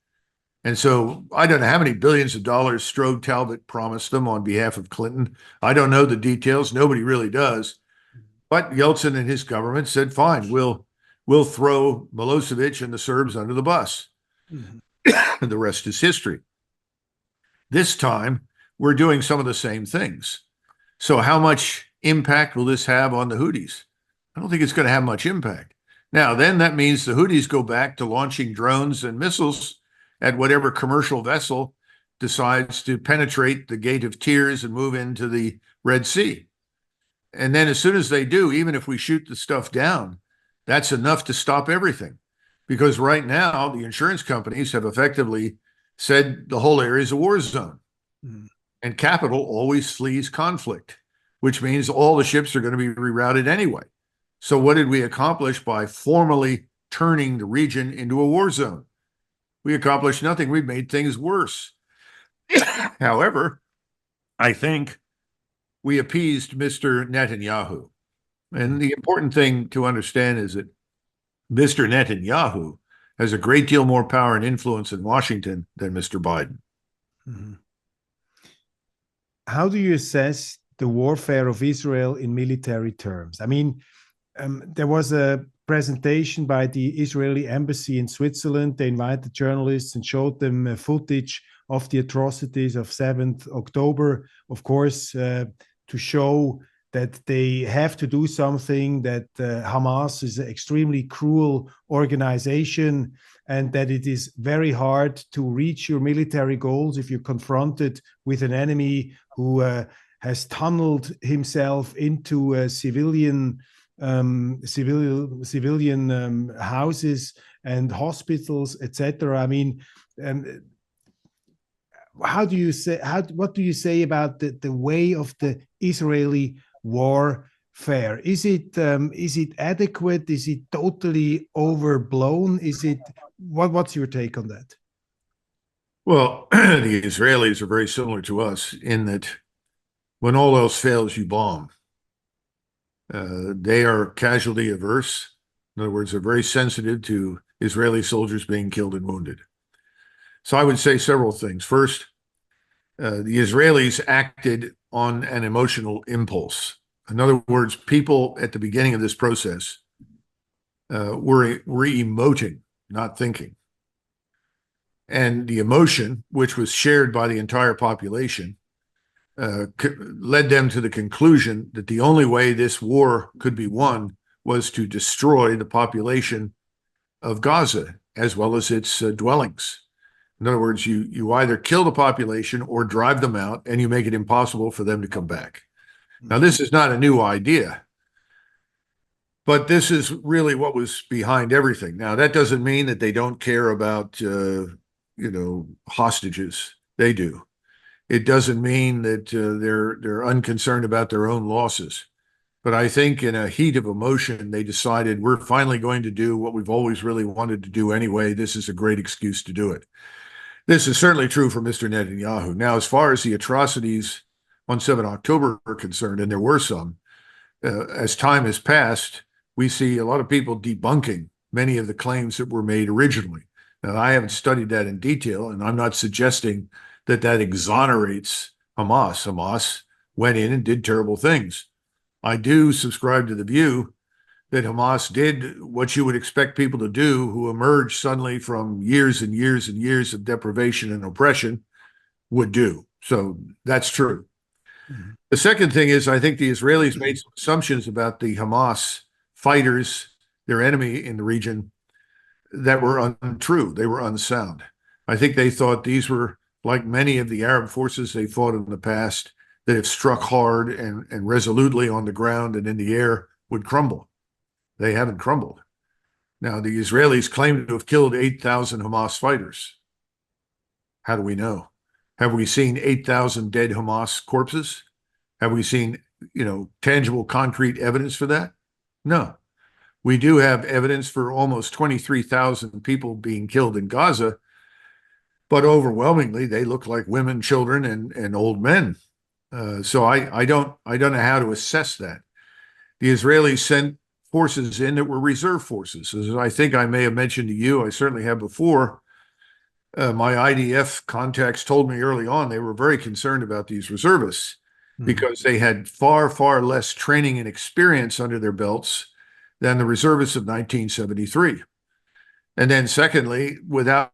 And so I don't know how many billions of dollars Strode Talbot promised them on behalf of Clinton. I don't know the details. Nobody really does. But Yeltsin and his government said, fine, we'll throw Milosevic and the Serbs under the bus. Mm-hmm. The rest is history. This time, we're doing some of the same things. So how much impact will this have on the Houthis? I don't think it's going to have much impact. Now, then that means the Houthis go back to launching drones and missiles at whatever commercial vessel decides to penetrate the Gate of Tears and move into the Red Sea. And then as soon as they do, even if we shoot the stuff down, that's enough to stop everything. Because right now, the insurance companies have effectively said the whole area is a war zone. Mm. And capital always flees conflict, which means all the ships are going to be rerouted anyway. So what did we accomplish by formally turning the region into a war zone? We accomplished nothing. We made things worse. However, I think we appeased Mr. Netanyahu. And the important thing to understand is that Mr. Netanyahu has a great deal more power and influence in Washington than Mr. Biden. Mm-hmm. How do you assess the warfare of Israel in military terms? I mean, there was a presentation by the Israeli embassy in Switzerland. They invited journalists and showed them footage of the atrocities of 7th October, of course, to show that they have to do something, that Hamas is an extremely cruel organization, and that it is very hard to reach your military goals if you're confronted with an enemy who has tunneled himself into civilian houses and hospitals, etc. I mean, what do you say about the way of the Israeli warfare? Is it adequate? Is it totally overblown? What's your take on that? Well, the Israelis are very similar to us in that when all else fails, you bomb. They are casualty averse. In other words, they're very sensitive to Israeli soldiers being killed and wounded. So I would say several things. First, the Israelis acted on an emotional impulse. In other words, people at the beginning of this process were emoting, not thinking. And the emotion, which was shared by the entire population, led them to the conclusion that the only way this war could be won was to destroy the population of Gaza as well as its dwellings. In other words, you either kill the population or drive them out, and you make it impossible for them to come back. Now, this is not a new idea, but this is really what was behind everything. Now, that doesn't mean that they don't care about, hostages. They do. It doesn't mean that they're unconcerned about their own losses. But I think in a heat of emotion, they decided we're finally going to do what we've always really wanted to do anyway. This is a great excuse to do it. This is certainly true for Mr. Netanyahu. Now, as far as the atrocities on 7 October are concerned, and there were some, as time has passed, we see a lot of people debunking many of the claims that were made originally. Now, I haven't studied that in detail, and I'm not suggesting that exonerates Hamas. Hamas went in and did terrible things. I do subscribe to the view that Hamas did what you would expect people to do who emerged suddenly from years and years and years of deprivation and oppression would do. So that's true. Mm-hmm. The second thing is, I think the Israelis made some assumptions about the Hamas fighters, their enemy in the region, that were untrue. They were unsound. I think they thought these were like many of the Arab forces they fought in the past that have struck hard and resolutely on the ground and in the air would crumble. They haven't crumbled. Now, the Israelis claim to have killed 8,000 Hamas fighters. How do we know? Have we seen 8,000 dead Hamas corpses? Have we seen, tangible, concrete evidence for that? No. We do have evidence for almost 23,000 people being killed in Gaza, but overwhelmingly they look like women, children, and old men. So I don't know how to assess that. The Israelis sent forces in that were reserve forces. As I think I may have mentioned to you, I certainly have before, my IDF contacts told me early on they were very concerned about these reservists because they had far, far less training and experience under their belts than the reservists of 1973. And then secondly, without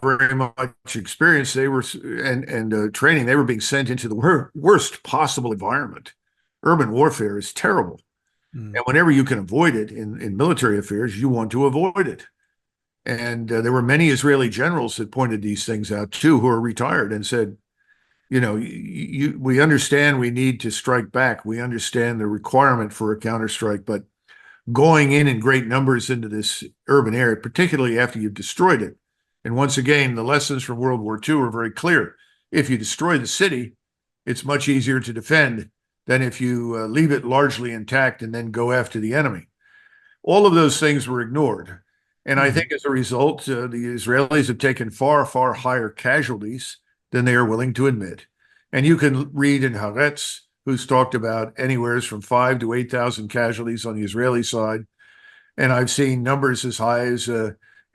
very much experience, they were and training, they were being sent into the worst possible environment. Urban warfare is terrible. And whenever you can avoid it in military affairs, you want to avoid it. And there were many Israeli generals that pointed these things out too, who are retired and said, we understand we need to strike back. We understand the requirement for a counterstrike, but going in great numbers into this urban area, particularly after you've destroyed it. And once again, the lessons from World War II are very clear. If you destroy the city, it's much easier to defend than if you leave it largely intact and then go after the enemy. All of those things were ignored. And I think as a result, the Israelis have taken far, far higher casualties than they are willing to admit. And you can read in Haaretz, who's talked about anywhere from 5,000 to 8,000 casualties on the Israeli side. And I've seen numbers as high as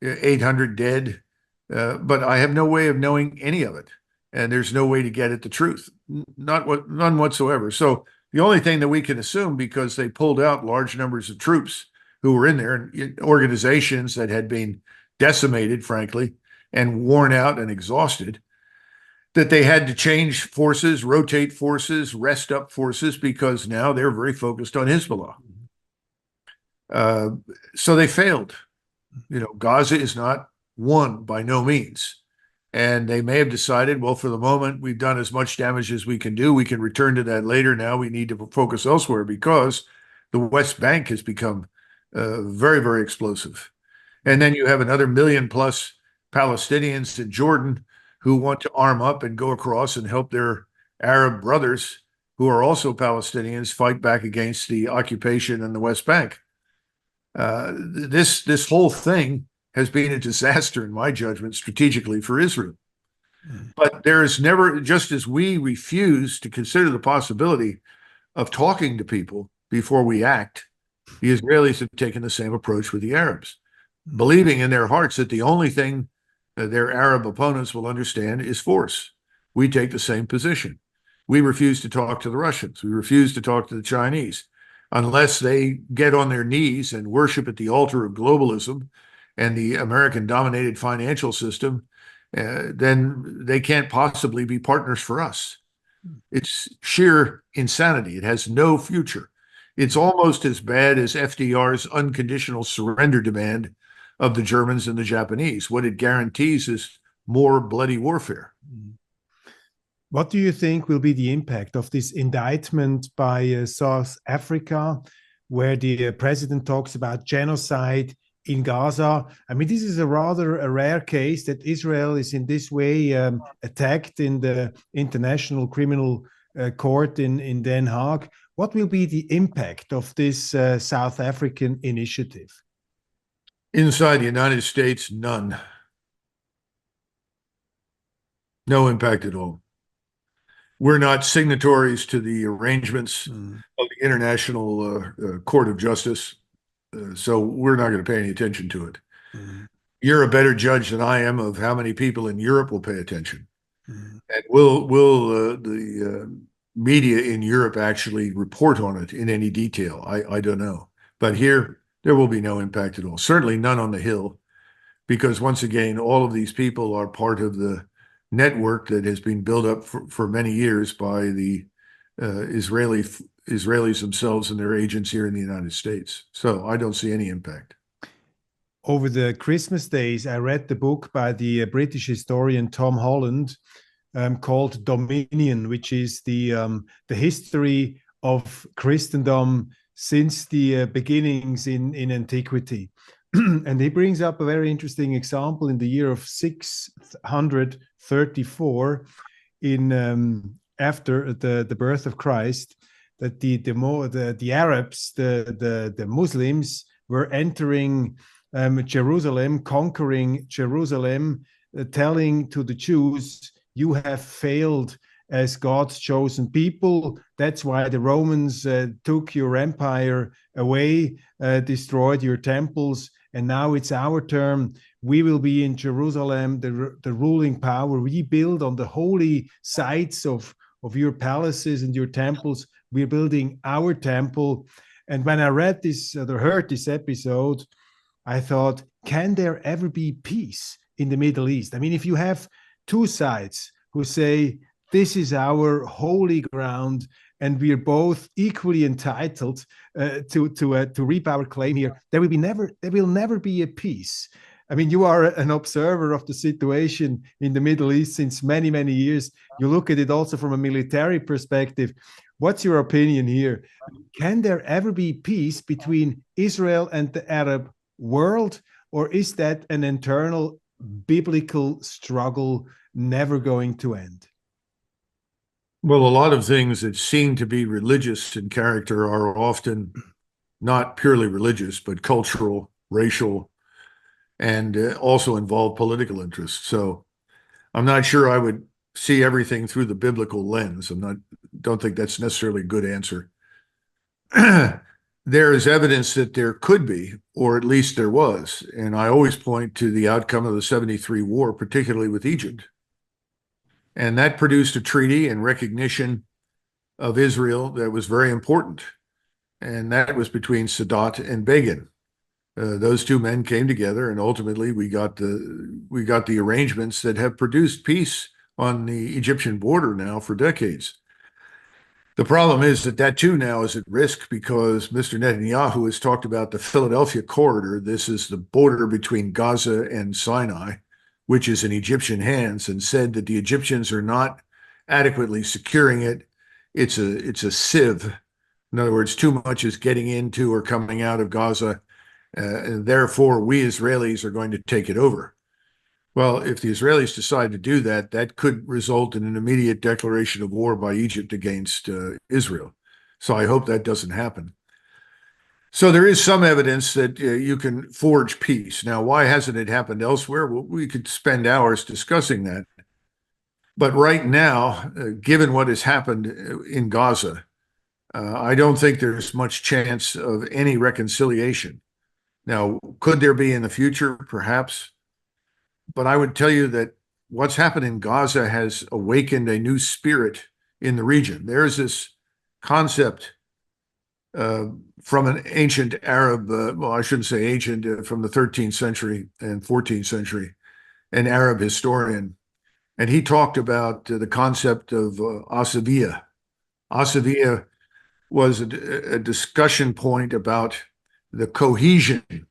800 dead, but I have no way of knowing any of it. And there's no way to get at the truth, none whatsoever. So the only thing that we can assume, because they pulled out large numbers of troops who were in there, organizations that had been decimated, frankly, and worn out and exhausted, that they had to change forces, rotate forces, rest up forces, because now they're very focused on Hezbollah. So they failed. Gaza is not won by no means. And they may have decided, well, for the moment, we've done as much damage as we can do. We can return to that later. Now we need to focus elsewhere because the West Bank has become very, very explosive. And then you have another 1 million plus Palestinians in Jordan who want to arm up and go across and help their Arab brothers, who are also Palestinians, fight back against the occupation in the West Bank. This whole thing has been a disaster, in my judgment, strategically for Israel. But there is never, just as we refuse to consider the possibility of talking to people before we act, the Israelis have taken the same approach with the Arabs, believing in their hearts that the only thing their Arab opponents will understand is force. We take the same position. We refuse to talk to the Russians. We refuse to talk to the Chinese. unless they get on their knees and worship at the altar of globalism and the American-dominated financial system, then they can't possibly be partners for us. It's sheer insanity. It has no future. It's almost as bad as FDR's unconditional surrender demand of the Germans and the Japanese. What it guarantees is more bloody warfare. What do you think will be the impact of this indictment by South Africa, where the president talks about genocide in Gaza? I mean, this is a rather a rare case that Israel is in this way attacked in the International Criminal Court in Den Haag. What will be the impact of this South African initiative? Inside the United States, none. No impact at all. We're not signatories to the arrangements of the International Court of Justice, so we're not going to pay any attention to it. You're a better judge than I am of how many people in Europe will pay attention. And will the media in Europe actually report on it in any detail? I don't know. But here, there will be no impact at all. Certainly none on the Hill, because once again, all of these people are part of the network that has been built up for many years by the Israelis themselves and their agents here in the United States. So I don't see any impact. Over the Christmas days, I read the book by the British historian Tom Holland called Dominion, which is the history of Christendom since the beginnings in antiquity. And he brings up a very interesting example in the year of 634, after the birth of Christ, that the Arabs, the Muslims, were entering Jerusalem, conquering Jerusalem, telling to the Jews, "You have failed as God's chosen people. That's why the Romans took your empire away, destroyed your temples, and now it's our turn. We will be in Jerusalem, the ruling power. We build on the holy sites of your palaces and your temples. We're building our temple." And when I read this or heard this episode, I thought, can there ever be peace in the Middle East? I mean, if you have two sides who say, this is our holy ground, and we are both equally entitled to reap our claim here, there will never be a peace. I mean, you are an observer of the situation in the Middle East since many, many years. You look at it also from a military perspective. What's your opinion here? Can there ever be peace between Israel and the Arab world, or is that an internal biblical struggle never going to end? Well, a lot of things that seem to be religious in character are often not purely religious, but cultural, racial, and also involve political interests. So I'm not sure I would see everything through the biblical lens. Don't think that's necessarily a good answer. There is evidence that there could be, or at least there was, and I always point to the outcome of the 73 war, particularly with Egypt. And that produced a treaty and recognition of Israel that was very important. And that was between Sadat and Begin. Those two men came together, and ultimately we got the arrangements that have produced peace on the Egyptian border now for decades. The problem is that too now is at risk because Mr. Netanyahu has talked about the Philadelphia corridor. This is the border between Gaza and Sinai, which is in Egyptian hands, and said that the Egyptians are not adequately securing it. It's a sieve. In other words, too much is getting into or coming out of Gaza, and therefore we Israelis are going to take it over. Well, if the Israelis decide to do that, that could result in an immediate declaration of war by Egypt against Israel. So I hope that doesn't happen. So there is some evidence that you can forge peace. Now, why hasn't it happened elsewhere? Well, we could spend hours discussing that. But right now, given what has happened in Gaza, I don't think there's much chance of any reconciliation. Now, could there be in the future? Perhaps. But I would tell you that what's happened in Gaza has awakened a new spirit in the region. There's this concept uh, from an ancient Arab, well, I shouldn't say ancient, from the 13th century and 14th century, an Arab historian. And he talked about the concept of asaviya. Asaviya was a discussion point about the cohesion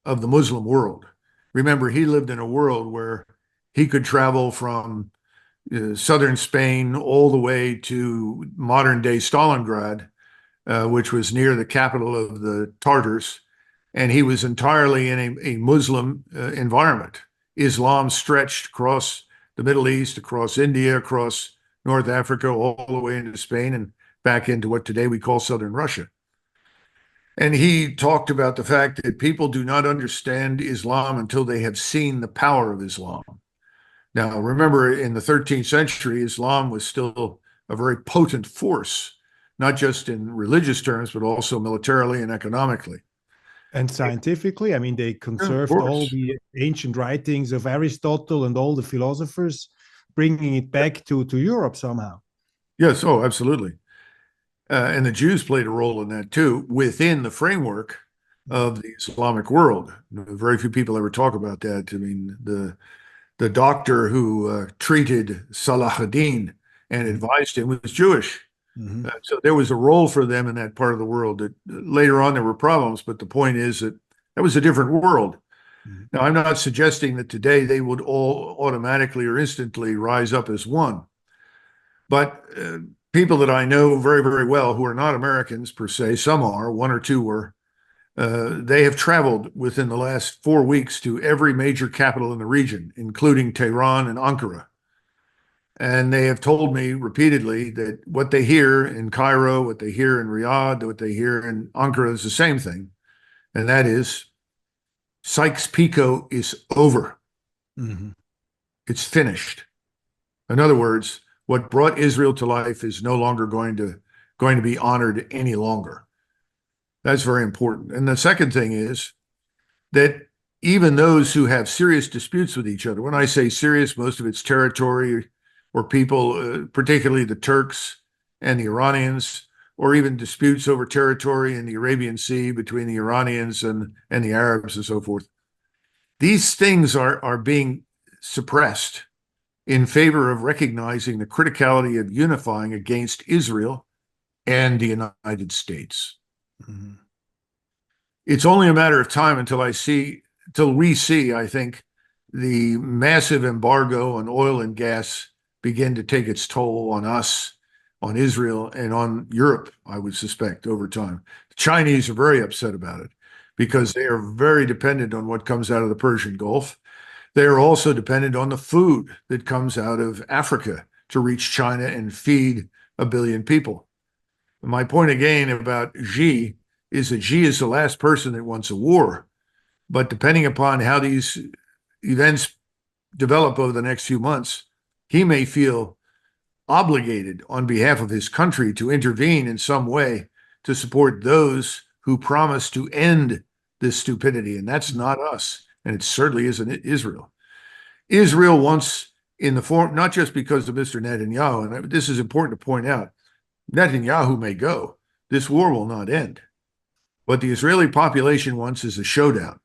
of the Muslim world. Remember, he lived in a world where he could travel from southern Spain all the way to modern day Stalingrad, which was near the capital of the Tartars. And he was entirely in a Muslim environment. Islam stretched across the Middle East, across India, across North Africa, all the way into Spain and back into what today we call southern Russia. And he talked about the fact that people do not understand Islam until they have seen the power of Islam. Now, remember, in the 13th century, Islam was still a very potent force, not just in religious terms, but also militarily and economically. And scientifically, I mean, they conserved all the ancient writings of Aristotle and all the philosophers, bringing it back to Europe somehow. Yes, oh, absolutely. And the Jews played a role in that too, within the framework of the Islamic world. Very few people ever talk about that. I mean, the doctor who treated Salah ad-Din and advised him was Jewish. So there was a role for them in that part of the world. That later on there were problems, but the point is that that was a different world. Now, I'm not suggesting that today they would all automatically or instantly rise up as one, but people that I know very, very well who are not Americans per se, some are, one or two were, they have traveled within the last 4 weeks to every major capital in the region, including Tehran and Ankara. And they have told me repeatedly that what they hear in Cairo, what they hear in Riyadh, what they hear in Ankara is the same thing. And that is Sykes-Picot is over. It's finished. In other words, what brought Israel to life is no longer going to be honored any longer. That's very important. And the second thing is that even those who have serious disputes with each other, when I say serious, most of it's territory or people, particularly the Turks and the Iranians, or even disputes over territory in the Arabian Sea between the Iranians and the Arabs and so forth. These things are being suppressed in favor of recognizing the criticality of unifying against Israel and the United States. It's only a matter of time until we see, I think, the massive embargo on oil and gas begin to take its toll on us, on Israel, and on Europe, I would suspect, over time. The Chinese are very upset about it because they are very dependent on what comes out of the Persian Gulf. They are also dependent on the food that comes out of Africa to reach China and feed 1 billion people. My point again about Xi is that Xi is the last person that wants a war. But depending upon how these events develop over the next few months, he may feel obligated on behalf of his country to intervene in some way to support those who promise to end this stupidity. And that's not us. And it certainly isn't Israel. Israel wants, in the form, not just because of Mr. Netanyahu, and this is important to point out, Netanyahu may go. This war will not end. What the Israeli population wants is a showdown.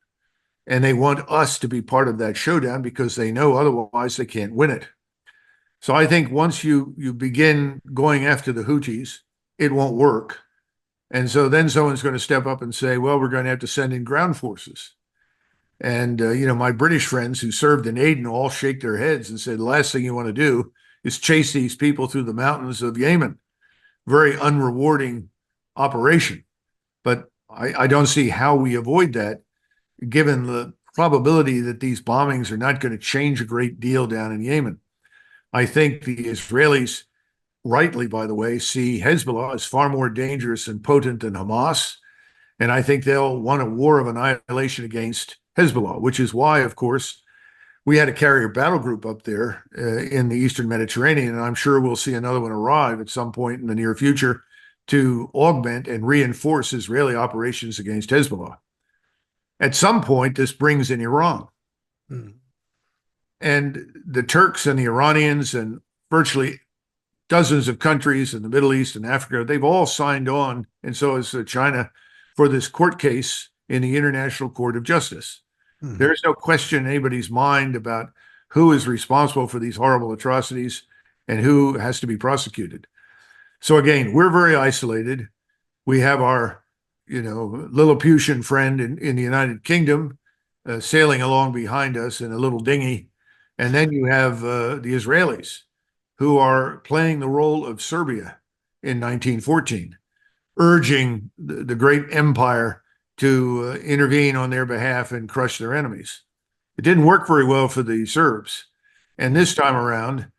And they want us to be part of that showdown because they know otherwise they can't win it. So I think once you begin going after the Houthis, it won't work. And so then someone's going to step up and say, well, we're going to have to send in ground forces. And, my British friends who served in Aden all shake their heads and say, the last thing you want to do is chase these people through the mountains of Yemen. Very unrewarding operation. But I don't see how we avoid that, given the probability that these bombings are not going to change a great deal down in Yemen. I think the Israelis, rightly, by the way, see Hezbollah as far more dangerous and potent than Hamas. And I think they'll want a war of annihilation against Hezbollah, which is why, of course, we had a carrier battle group up there in the Eastern Mediterranean. And I'm sure we'll see another one arrive at some point in the near future to augment and reinforce Israeli operations against Hezbollah. At some point, this brings in Iran. And the Turks and the Iranians and virtually dozens of countries in the Middle East and Africa, they've all signed on, and so has China, for this court case in the International Court of Justice. There's no question in anybody's mind about who is responsible for these horrible atrocities and who has to be prosecuted. So again, we're very isolated. We have our, Lilliputian friend in the United Kingdom sailing along behind us in a little dinghy. And then you have the Israelis, who are playing the role of Serbia in 1914, urging the great empire to intervene on their behalf and crush their enemies. It didn't work very well for the Serbs. And this time around,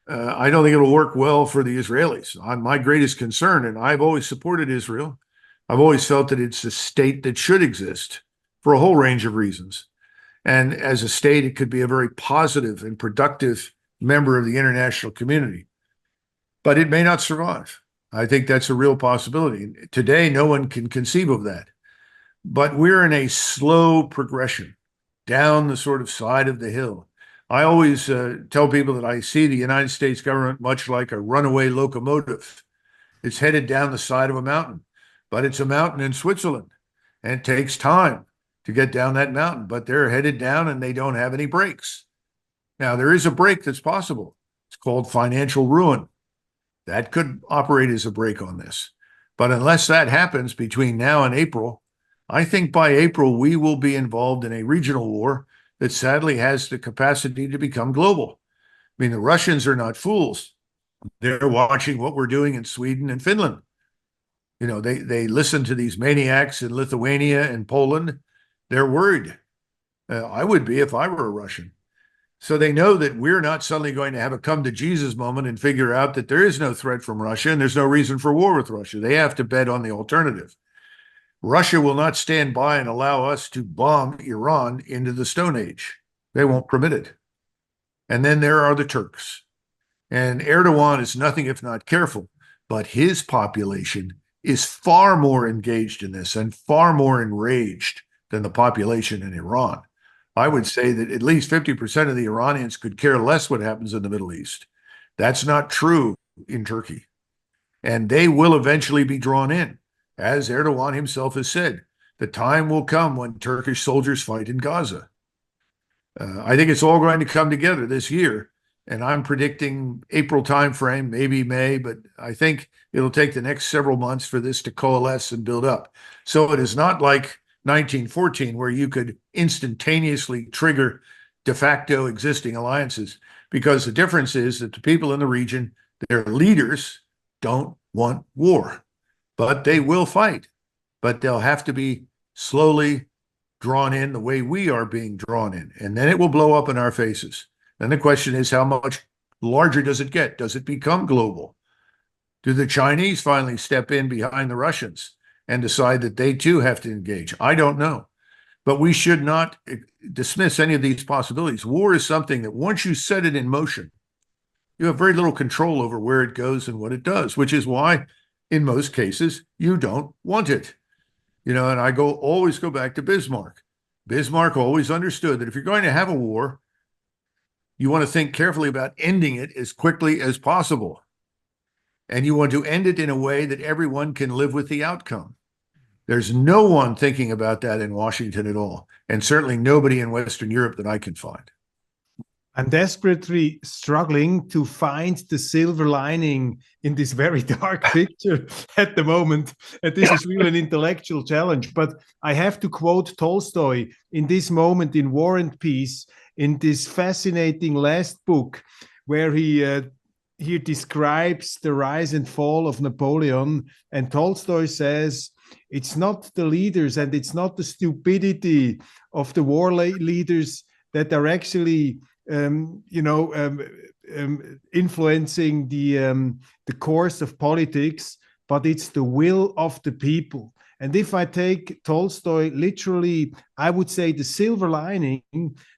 I don't think it'll work well for the Israelis. My greatest concern, and I've always supported Israel, I've always felt that it's a state that should exist for a whole range of reasons. And as a state, it could be a very positive and productive member of the international community. But it may not survive. I think that's a real possibility. Today, no one can conceive of that. But we're in a slow progression down the sort of side of the hill. I always tell people that I see the United States government much like a runaway locomotive. It's headed down the side of a mountain, but it's a mountain in Switzerland, and it takes time to get down that mountain, but they're headed down and they don't have any brakes. Now, there is a brake that's possible. It's called financial ruin. That could operate as a brake on this. But unless that happens between now and April, I think by April, we will be involved in a regional war that sadly has the capacity to become global. I mean, the Russians are not fools. They're watching what we're doing in Sweden and Finland. They listen to these maniacs in Lithuania and Poland. They're worried. I would be if I were a Russian. So they know that we're not suddenly going to have a come to Jesus moment and figure out that there is no threat from Russia and there's no reason for war with Russia. They have to bet on the alternative. Russia will not stand by and allow us to bomb Iran into the Stone Age. They won't permit it. And then there are the Turks. And Erdogan is nothing if not careful, but his population is far more engaged in this and far more enraged than the population in Iran. I would say that at least 50% of the Iranians could care less what happens in the Middle East. That's not true in Turkey. And they will eventually be drawn in. As Erdogan himself has said, the time will come when Turkish soldiers fight in Gaza. I think it's all going to come together this year, and I'm predicting April timeframe, maybe May, but I think it'll take the next several months for this to coalesce and build up. So it is not like 1914, where you could instantaneously trigger de facto existing alliances, because the difference is that the people in the region, their leaders, don't want war. But they will fight, but they'll have to be slowly drawn in the way we are being drawn in. And then it will blow up in our faces. Then the question is, how much larger does it get? Does it become global? Do the Chinese finally step in behind the Russians and decide that they too have to engage? I don't know. But we should not dismiss any of these possibilities. War is something that once you set it in motion, you have very little control over where it goes and what it does, which is why in most cases, you don't want it. And I always go back to Bismarck. Bismarck always understood that if you're going to have a war, you want to think carefully about ending it as quickly as possible. And you want to end it in a way that everyone can live with the outcome. There's no one thinking about that in Washington at all, and certainly nobody in Western Europe that I can find. I'm desperately struggling to find the silver lining in this very dark picture at the moment. And this is really an intellectual challenge. But I have to quote Tolstoy in this moment in War and Peace, in this fascinating last book, where he describes the rise and fall of Napoleon. And Tolstoy says, it's not the leaders and it's not the stupidity of the war leaders that are actually influencing the course of politics, but it's the will of the people. And if I take Tolstoy literally, I would say the silver lining,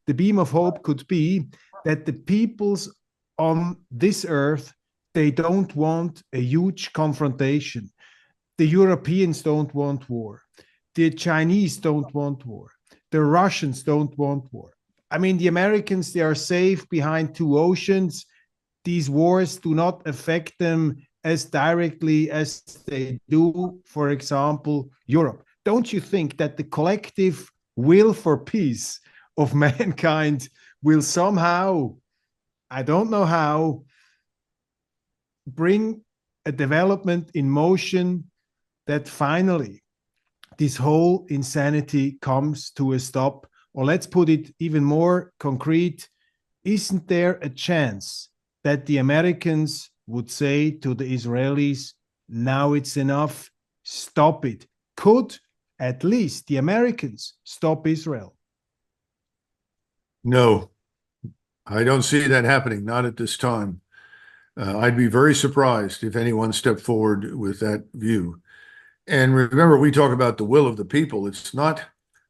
the beam of hope could be that the peoples on this earth, they don't want a huge confrontation. The Europeans don't want war. The Chinese don't want war. The Russians don't want war. I mean, the Americans, they are safe behind two oceans. these wars do not affect them as directly as they do, for example, Europe. Don't you think that the collective will for peace of mankind will somehow, I don't know how, bring a development in motion that finally this whole insanity comes to a stop? Or let's put it even more concrete, isn't there a chance that the Americans would say to the Israelis, now it's enough, stop it? Could at least the Americans stop Israel? No, I don't see that happening, not at this time. I'd be very surprised if anyone stepped forward with that view. And remember, we talk about the will of the people. It's not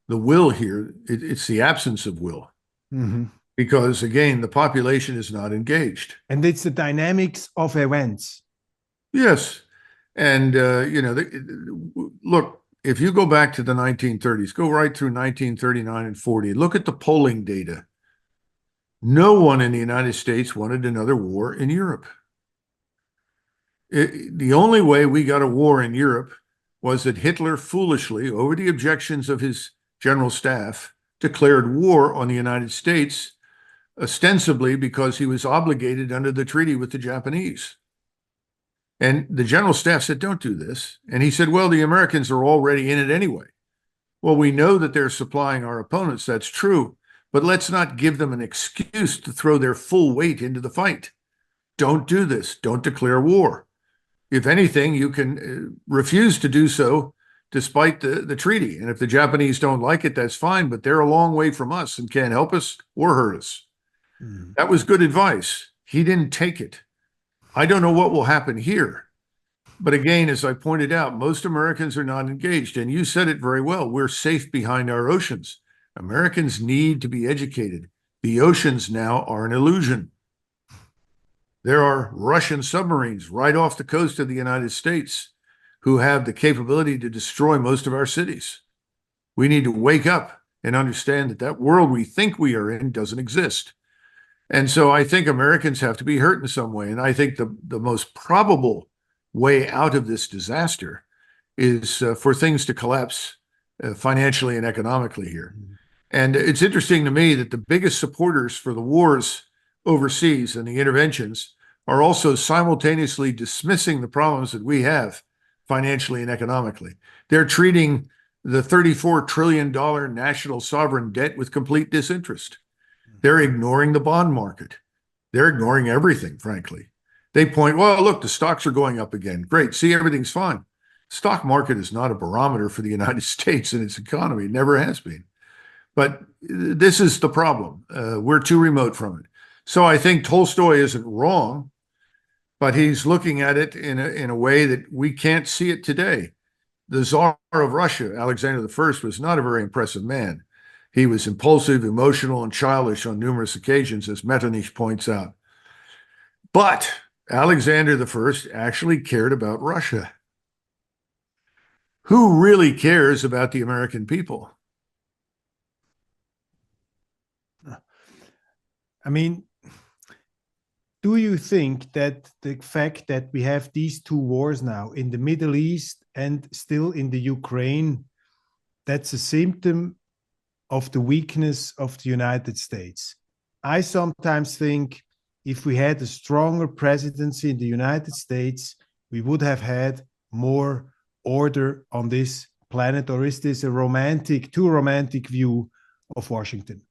the will here, it's the absence of will. Mm-hmm. Because again, the population is not engaged. And it's the dynamics of events. Yes. And, look, if you go back to the 1930s, go right through 1939 and 40, look at the polling data. No one in the United States wanted another war in Europe. The only way we got a war in Europe was that Hitler foolishly, over the objections of his general staff, declared war on the United States, ostensibly because he was obligated under the treaty with the Japanese. And the general staff said, don't do this. And he said, well, the Americans are already in it anyway. Well, we know that they're supplying our opponents. That's true. But let's not give them an excuse to throw their full weight into the fight. Don't do this. Don't declare war. If anything, you can refuse to do so despite the treaty. And if the Japanese don't like it, that's fine. But they're a long way from us and can't help us or hurt us. Mm-hmm. That was good advice. He didn't take it. I don't know what will happen here. But again, as I pointed out, most Americans are not engaged. And you said it very well. We're safe behind our oceans. Americans need to be educated. The oceans now are an illusion. There are Russian submarines right off the coast of the United States who have the capability to destroy most of our cities. We need to wake up and understand that that world we think we are in doesn't exist. And so I think Americans have to be hurt in some way. And I think the most probable way out of this disaster is for things to collapse financially and economically here. Mm-hmm. And it's interesting to me that the biggest supporters for the wars overseas and the interventions are also simultaneously dismissing the problems that we have financially and economically. They're treating the $34 trillion national sovereign debt with complete disinterest. They're ignoring the bond market. They're ignoring everything, frankly. They point, well, look, the stocks are going up again. Great. See, everything's fine. Stock market is not a barometer for the United States and its economy. It never has been. But this is the problem. We're too remote from it. So I think Tolstoy isn't wrong, but he's looking at it in a way that we can't see it today. The Tsar of Russia, Alexander I, was not a very impressive man. He was impulsive, emotional, and childish on numerous occasions, as Metternich points out. But Alexander I actually cared about Russia. Who really cares about the American people? I mean, do you think that the fact that we have these two wars now in the Middle East and still in the Ukraine, that's a symptom of the weakness of the United States? I sometimes think if we had a stronger presidency in the United States, we would have had more order on this planet. Or is this a too romantic view of Washington?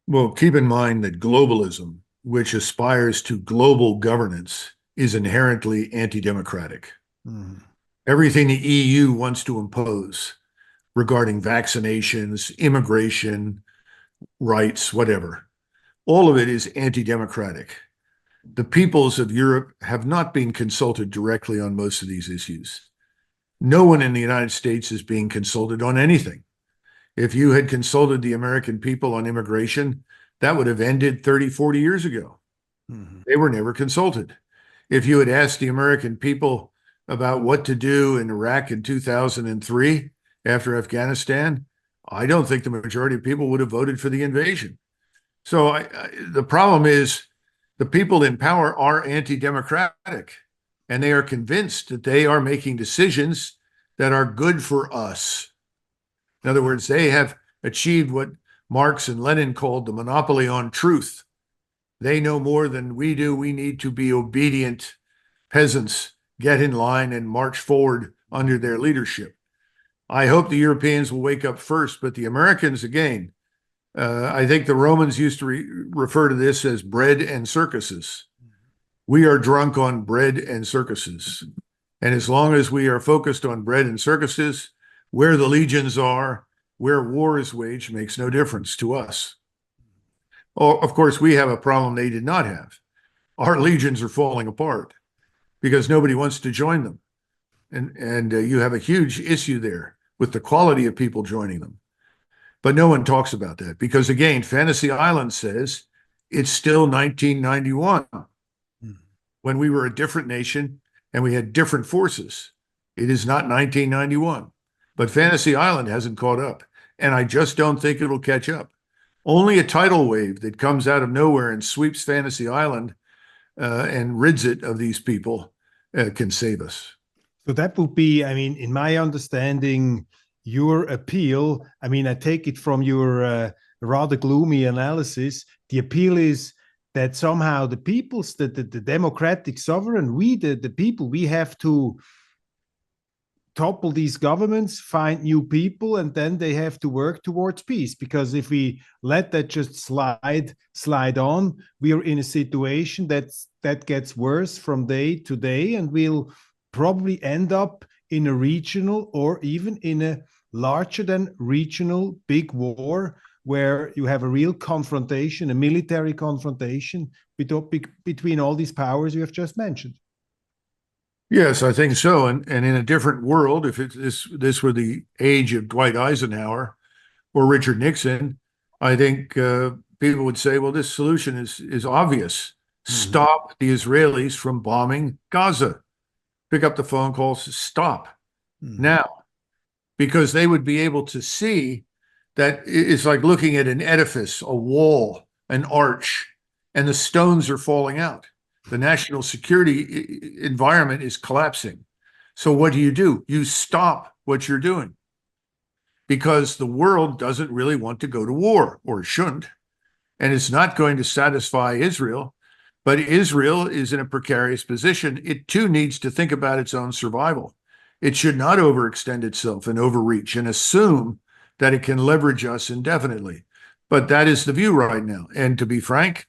Well, keep in mind that globalism, which aspires to global governance, is inherently anti-democratic. Mm. Everything the EU wants to impose regarding vaccinations, immigration, rights, whatever, all of it is anti-democratic. The peoples of Europe have not been consulted directly on most of these issues. No one in the United States is being consulted on anything. If you had consulted the American people on immigration, that would have ended 30, 40 years ago. Mm-hmm. They were never consulted. If you had asked the American people about what to do in Iraq in 2003 after Afghanistan, I don't think the majority of people would have voted for the invasion. So the problem is The people in power are anti-democratic, and they are convinced that they are making decisions that are good for us. In other words, they have achieved what Marx and Lenin called the monopoly on truth. They know more than we do. We need to be obedient peasants, get in line and march forward under their leadership. I hope the Europeans will wake up first, but the Americans, again, I think the Romans used to refer to this as bread and circuses. We are drunk on bread and circuses. And as long as we are focused on bread and circuses, where the legions are, where war is waged, makes no difference to us. Oh, of course, we have a problem they did not have. Our legions are falling apart because nobody wants to join them. And you have a huge issue there with the quality of people joining them. But no one talks about that because, again, Fantasy Island says it's still 1991 when we were a different nation and we had different forces. It is not 1991. But Fantasy Island hasn't caught up. And I just don't think it'll catch up. Only a tidal wave that comes out of nowhere and sweeps Fantasy Island and rids it of these people can save us. So that would be, I mean, in my understanding, your appeal, I mean, I take it from your rather gloomy analysis, the appeal is that somehow the peoples, the democratic sovereign, we, the people, we have to topple these governments, find new people, and then they have to work towards peace. Because if we let that just slide on, we are in a situation that gets worse from day to day, and we'll probably end up in a regional or even in a larger than regional big war where you have a real confrontation, a military confrontation between all these powers you have just mentioned. Yes, I think so. And in a different world, if this were the age of Dwight Eisenhower or Richard Nixon, I think people would say, well, this solution is obvious. Stop the Israelis from bombing Gaza. Pick up the phone calls, stop now. Because they would be able to see that it's like looking at an edifice, a wall, an arch, and the stones are falling out. The national security environment is collapsing. So what do? You stop what you're doing because the world doesn't really want to go to war, or shouldn't, and it's not going to satisfy Israel. But Israel is in a precarious position. It too needs to think about its own survival. It should not overextend itself and overreach and assume that it can leverage us indefinitely. But that is the view right now. And to be frank,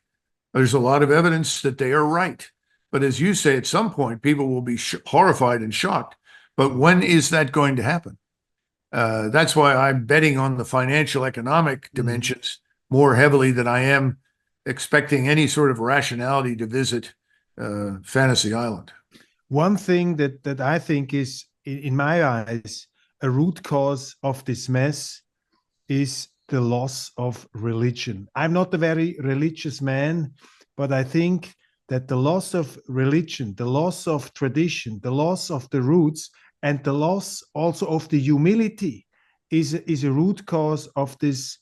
there's a lot of evidence that they are right. But as you say, at some point, people will be horrified and shocked. But when is that going to happen? That's why I'm betting on the financial economic dimensions more heavily than I am expecting any sort of rationality to visit Fantasy Island. One thing that I think is, in my eyes, a root cause of this mess is the loss of religion. I'm not a very religious man, but I think that the loss of religion, the loss of tradition, the loss of the roots, and the loss also of the humility is a root cause of this,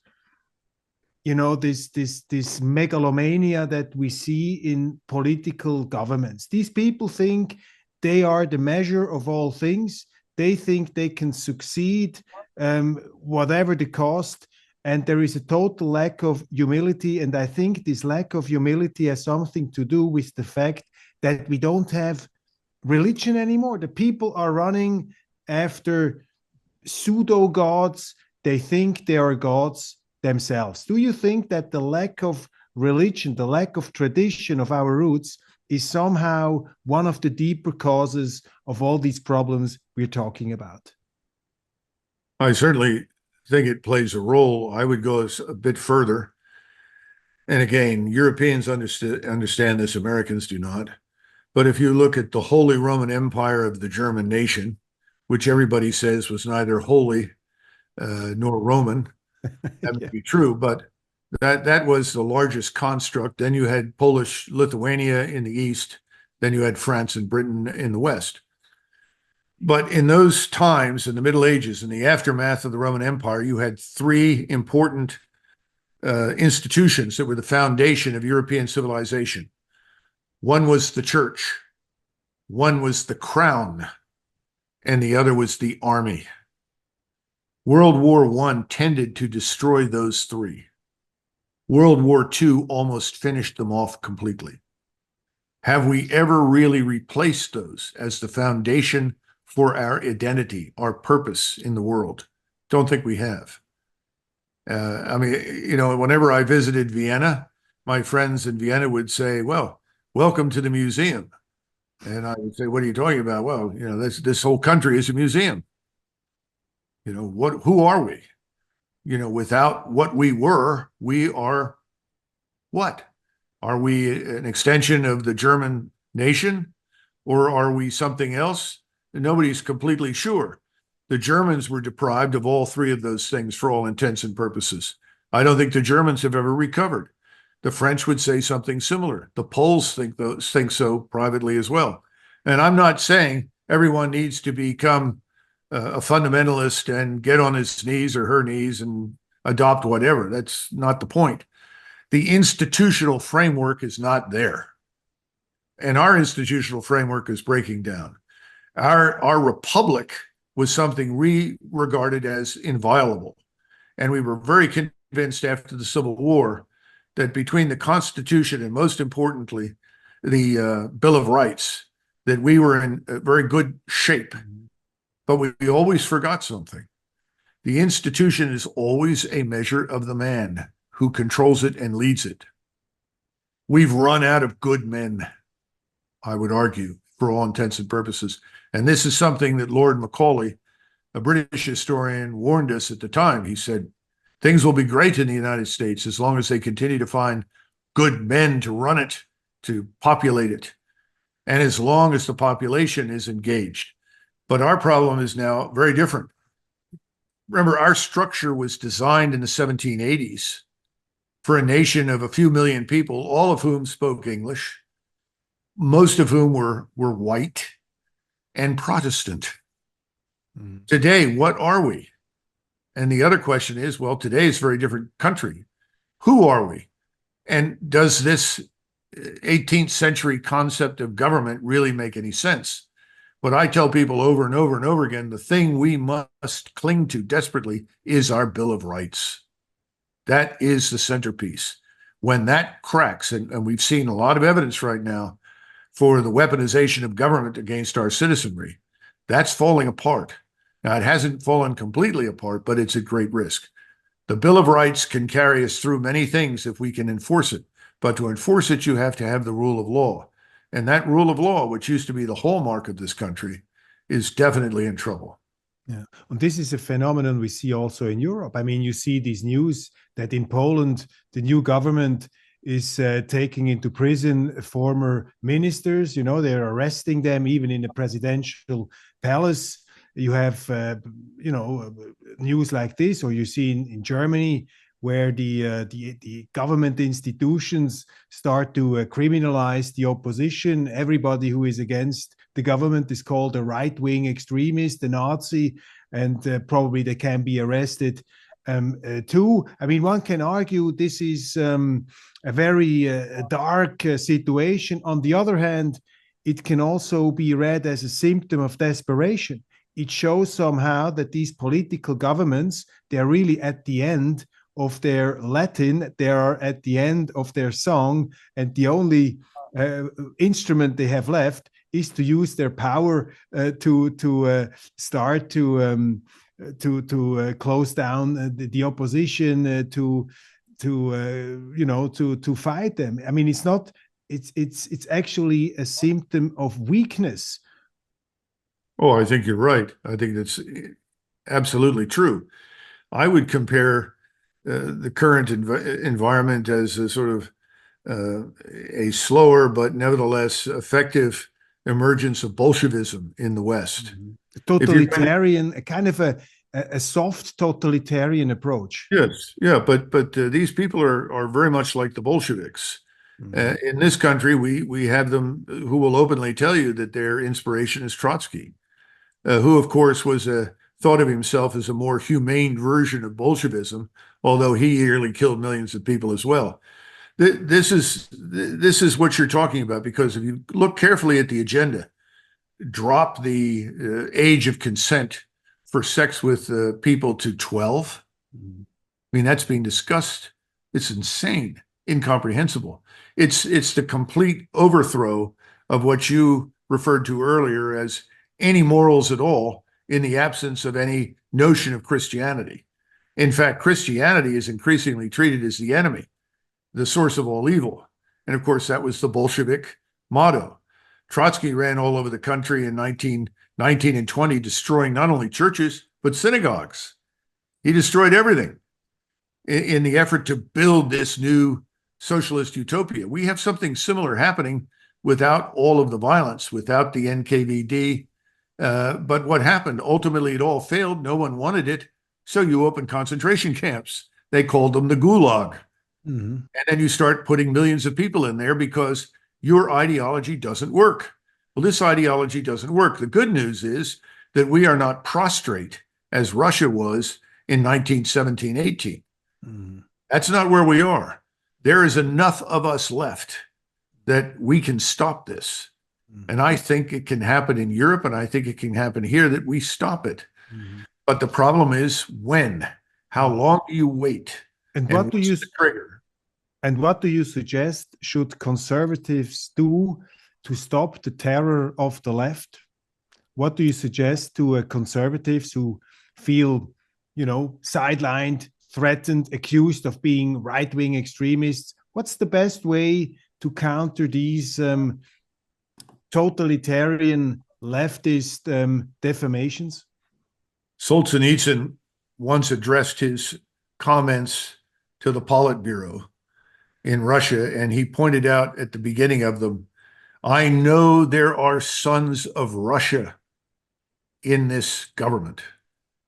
you know, this megalomania that we see in political governments. These people think they are the measure of all things. They think they can succeed, whatever the cost, and there is a total lack of humility. And I think this lack of humility has something to do with the fact that we don't have religion anymore. The people are running after pseudo gods. They think they are gods themselves. Do you think that the lack of religion, the lack of tradition of our roots is somehow one of the deeper causes of all these problems we're talking about? I certainly think it plays a role. I would go a bit further. And again, Europeans understand this, Americans do not. But if you look at the Holy Roman Empire of the German nation, which everybody says was neither holy nor Roman, that would be true, but that was the largest construct. Then you had Polish Lithuania in the east, then you had France and Britain in the west. But in those times, in the Middle Ages, in the aftermath of the Roman Empire, you had three important institutions that were the foundation of European civilization: One was the church, one was the crown, and the other was the army. World War I tended to destroy those three. World War II almost finished them off completely. Have we ever really replaced those as the foundation for our identity, our purpose in the world? Don't think we have. I mean, whenever I visited Vienna, my friends in Vienna would say, well, welcome to the museum. And I would say, what are you talking about? Well, this whole country is a museum. Who are we? Without what we were, we are what? Are we an extension of the German nation, or are we something else? Nobody's completely sure. The Germans were deprived of all three of those things for all intents and purposes. I don't think the Germans have ever recovered. The French would say something similar. The Poles think so privately as well. And I'm not saying everyone needs to become a fundamentalist and get on his knees or her knees and adopt whatever. That's not the point. The institutional framework is not there. And our institutional framework is breaking down. Our republic was something we regarded as inviolable. And we were very convinced after the Civil War that between the Constitution and, most importantly, the Bill of Rights, that we were in a very good shape. But we always forgot something. The institution is always a measure of the man who controls it and leads it. We've run out of good men, I would argue, for all intents and purposes. And this is something that Lord Macaulay, a British historian, warned us at the time. He said, things will be great in the United States as long as they continue to find good men to run it, to populate it, and as long as the population is engaged. But our problem is now very different. Remember, our structure was designed in the 1780s for a nation of a few million people, all of whom spoke English, most of whom were white and Protestant. Today, what are we? And the other question is, well, today is a very different country. Who are we? And does this 18th century concept of government really make any sense? But I tell people over and over and over again, the thing we must cling to desperately is our Bill of Rights. That is the centerpiece. When that cracks, and we've seen a lot of evidence right now for the weaponization of government against our citizenry, that's falling apart. Now, it hasn't fallen completely apart, but it's at great risk. The Bill of Rights can carry us through many things if we can enforce it. But to enforce it, you have to have the rule of law. And that rule of law, which used to be the hallmark of this country, is definitely in trouble. Yeah, and this is a phenomenon we see also in Europe. I mean, you see these news that in Poland, the new government is taking into prison former ministers. They're arresting them even in the presidential palace. You have, news like this, or you see in Germany, where the government institutions start to criminalize the opposition. Everybody who is against the government is called a right-wing extremist, a Nazi, and probably they can be arrested too. I mean, one can argue this is a very dark situation. On the other hand, it can also be read as a symptom of desperation. It shows somehow that these political governments, they're really at the end of their Latin, they are at the end of their song, and the only instrument they have left is to use their power to start to close down the opposition, to fight them. I mean, it's actually a symptom of weakness. Oh, I think you're right. I think that's absolutely true. I would compare the current environment as a sort of a slower but nevertheless effective emergence of Bolshevism in the West. Totalitarian, a kind of a soft totalitarian approach. Yes, yeah, but these people are very much like the Bolsheviks. In this country, we have them who will openly tell you that their inspiration is Trotsky, who, of course, thought of himself as a more humane version of Bolshevism, although he nearly killed millions of people as well. This is what you're talking about, because if you look carefully at the agenda, drop the age of consent for sex with people to 12. I mean, that's being discussed. It's insane, incomprehensible. It's the complete overthrow of what you referred to earlier as any morals at all, in the absence of any notion of Christianity. In fact, Christianity is increasingly treated as the enemy, the source of all evil. And of course, that was the Bolshevik motto. Trotsky ran all over the country in 1919 and 20, destroying not only churches, but synagogues. He destroyed everything in the effort to build this new socialist utopia. We have something similar happening without all of the violence, without the NKVD. But what happened? Ultimately, it all failed. No one wanted it. So you open concentration camps. They called them the Gulag. Mm-hmm. And then you start putting millions of people in there because your ideology doesn't work. Well, this ideology doesn't work. The good news is that we are not prostrate as Russia was in 1917-18. Mm-hmm. That's not where we are. There is enough of us left that we can stop this. Mm-hmm. And I think it can happen in Europe, and I think it can happen here, that we stop it. Mm-hmm. But the problem is when? How long do you wait? And what do you trigger? And what do you suggest should conservatives do to stop the terror of the left? What do you suggest to conservatives who feel, sidelined, threatened, accused of being right-wing extremists? What's the best way to counter these totalitarian leftist defamations? Solzhenitsyn once addressed his comments to the Politburo in Russia, and he pointed out at the beginning of them, I know there are sons of Russia in this government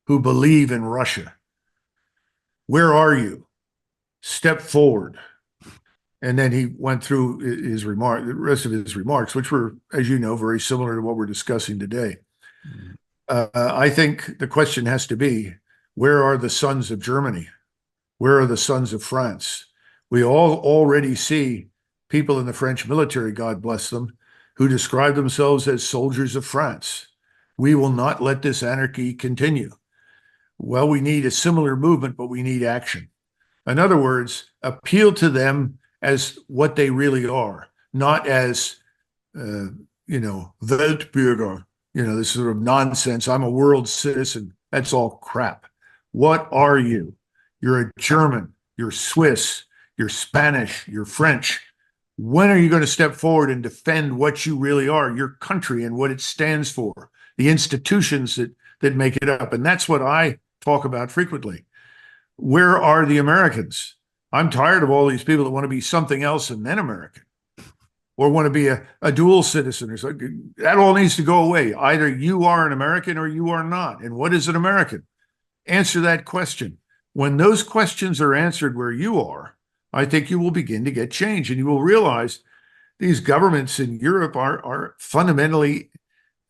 who believe in Russia. Where are you? Step forward. And then he went through his the rest of his remarks, which were, as you know, very similar to what we're discussing today. Mm-hmm. I think the question has to be, where are the sons of Germany? Where are the sons of France? We all already see people in the French military, God bless them, who describe themselves as soldiers of France. We will not let this anarchy continue. Well, we need a similar movement, but we need action. In other words, appeal to them as what they really are, not as, Weltbürger, this sort of nonsense. I'm a world citizen. That's all crap. What are you? You're a German, you're Swiss, you're Spanish, you're French. When are you going to step forward and defend what you really are, your country and what it stands for, the institutions that make it up? And that's what I talk about frequently. Where are the Americans? I'm tired of all these people that want to be something else and then American, or want to be a dual citizen or something. That all needs to go away. Either you are an American or you are not. And what is an American? Answer that question. When those questions are answered where you are, I think you will begin to get change, and you will realize these governments in Europe are fundamentally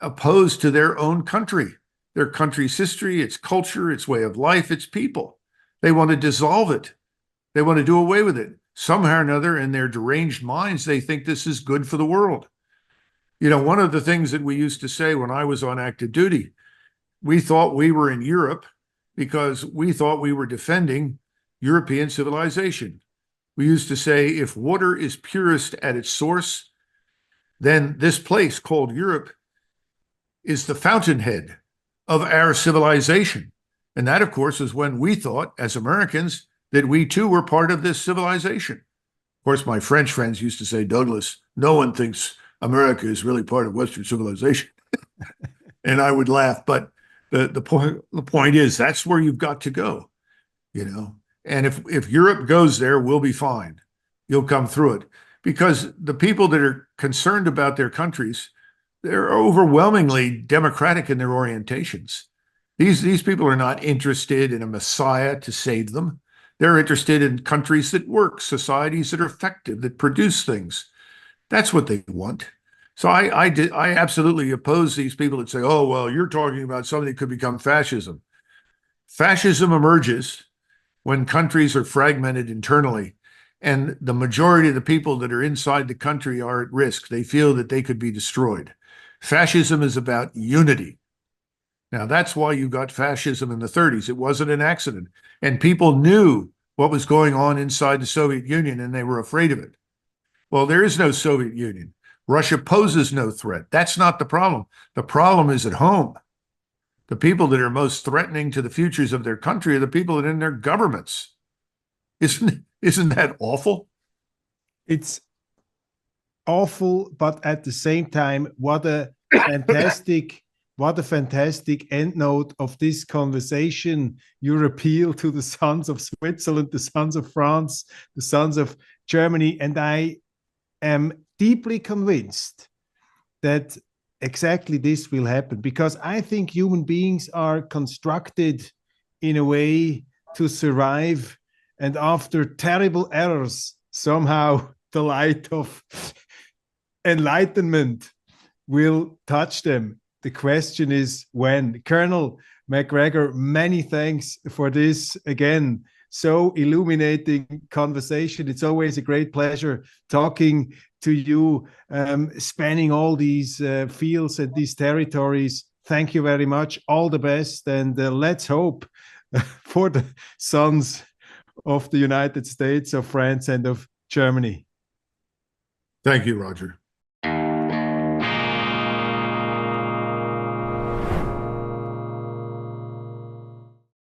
opposed to their own country, their country's history, its culture, its way of life, its people. They want to dissolve it. They want to do away with it. Somehow or another, in their deranged minds, they think this is good for the world. One of the things that we used to say when I was on active duty, we thought we were in Europe because we thought we were defending European civilization. We used to say, if water is purest at its source, then this place called Europe is the fountainhead of our civilization. And that, of course, is when we thought, as Americans, that we too were part of this civilization. Of course, my French friends used to say, Douglas, no one thinks America is really part of Western civilization. And I would laugh. But the point is, that's where you've got to go, And if Europe goes there, we'll be fine. You'll come through it. Because the people that are concerned about their countries, they're overwhelmingly democratic in their orientations. These people are not interested in a messiah to save them. They're interested in countries that work, societies that are effective, that produce things. That's what they want. So I absolutely oppose these people that say, oh, well, you're talking about something that could become fascism. Fascism emerges when countries are fragmented internally and the majority of the people that are inside the country are at risk. They feel that they could be destroyed. Fascism is about unity. Now, that's why you got fascism in the 30s. It wasn't an accident. And people knew what was going on inside the Soviet Union, and they were afraid of it. Well, there is no Soviet Union. Russia poses no threat. That's not the problem. The problem is at home. The people that are most threatening to the futures of their country are the people that are in their governments. Isn't that awful? It's awful, but at the same time, what a fantastic end note of this conversation. Your appeal to the sons of Switzerland, the sons of France, the sons of Germany. And I am deeply convinced that exactly this will happen, because I think human beings are constructed in a way to survive. And after terrible errors, somehow the light of enlightenment will touch them. The question is when. Colonel Macgregor, many thanks for this, again, so illuminating conversation. It's always a great pleasure talking to you, spanning all these fields and these territories. Thank you very much. All the best, and let's hope for the sons of the United States, of France, and of Germany. Thank you, Roger.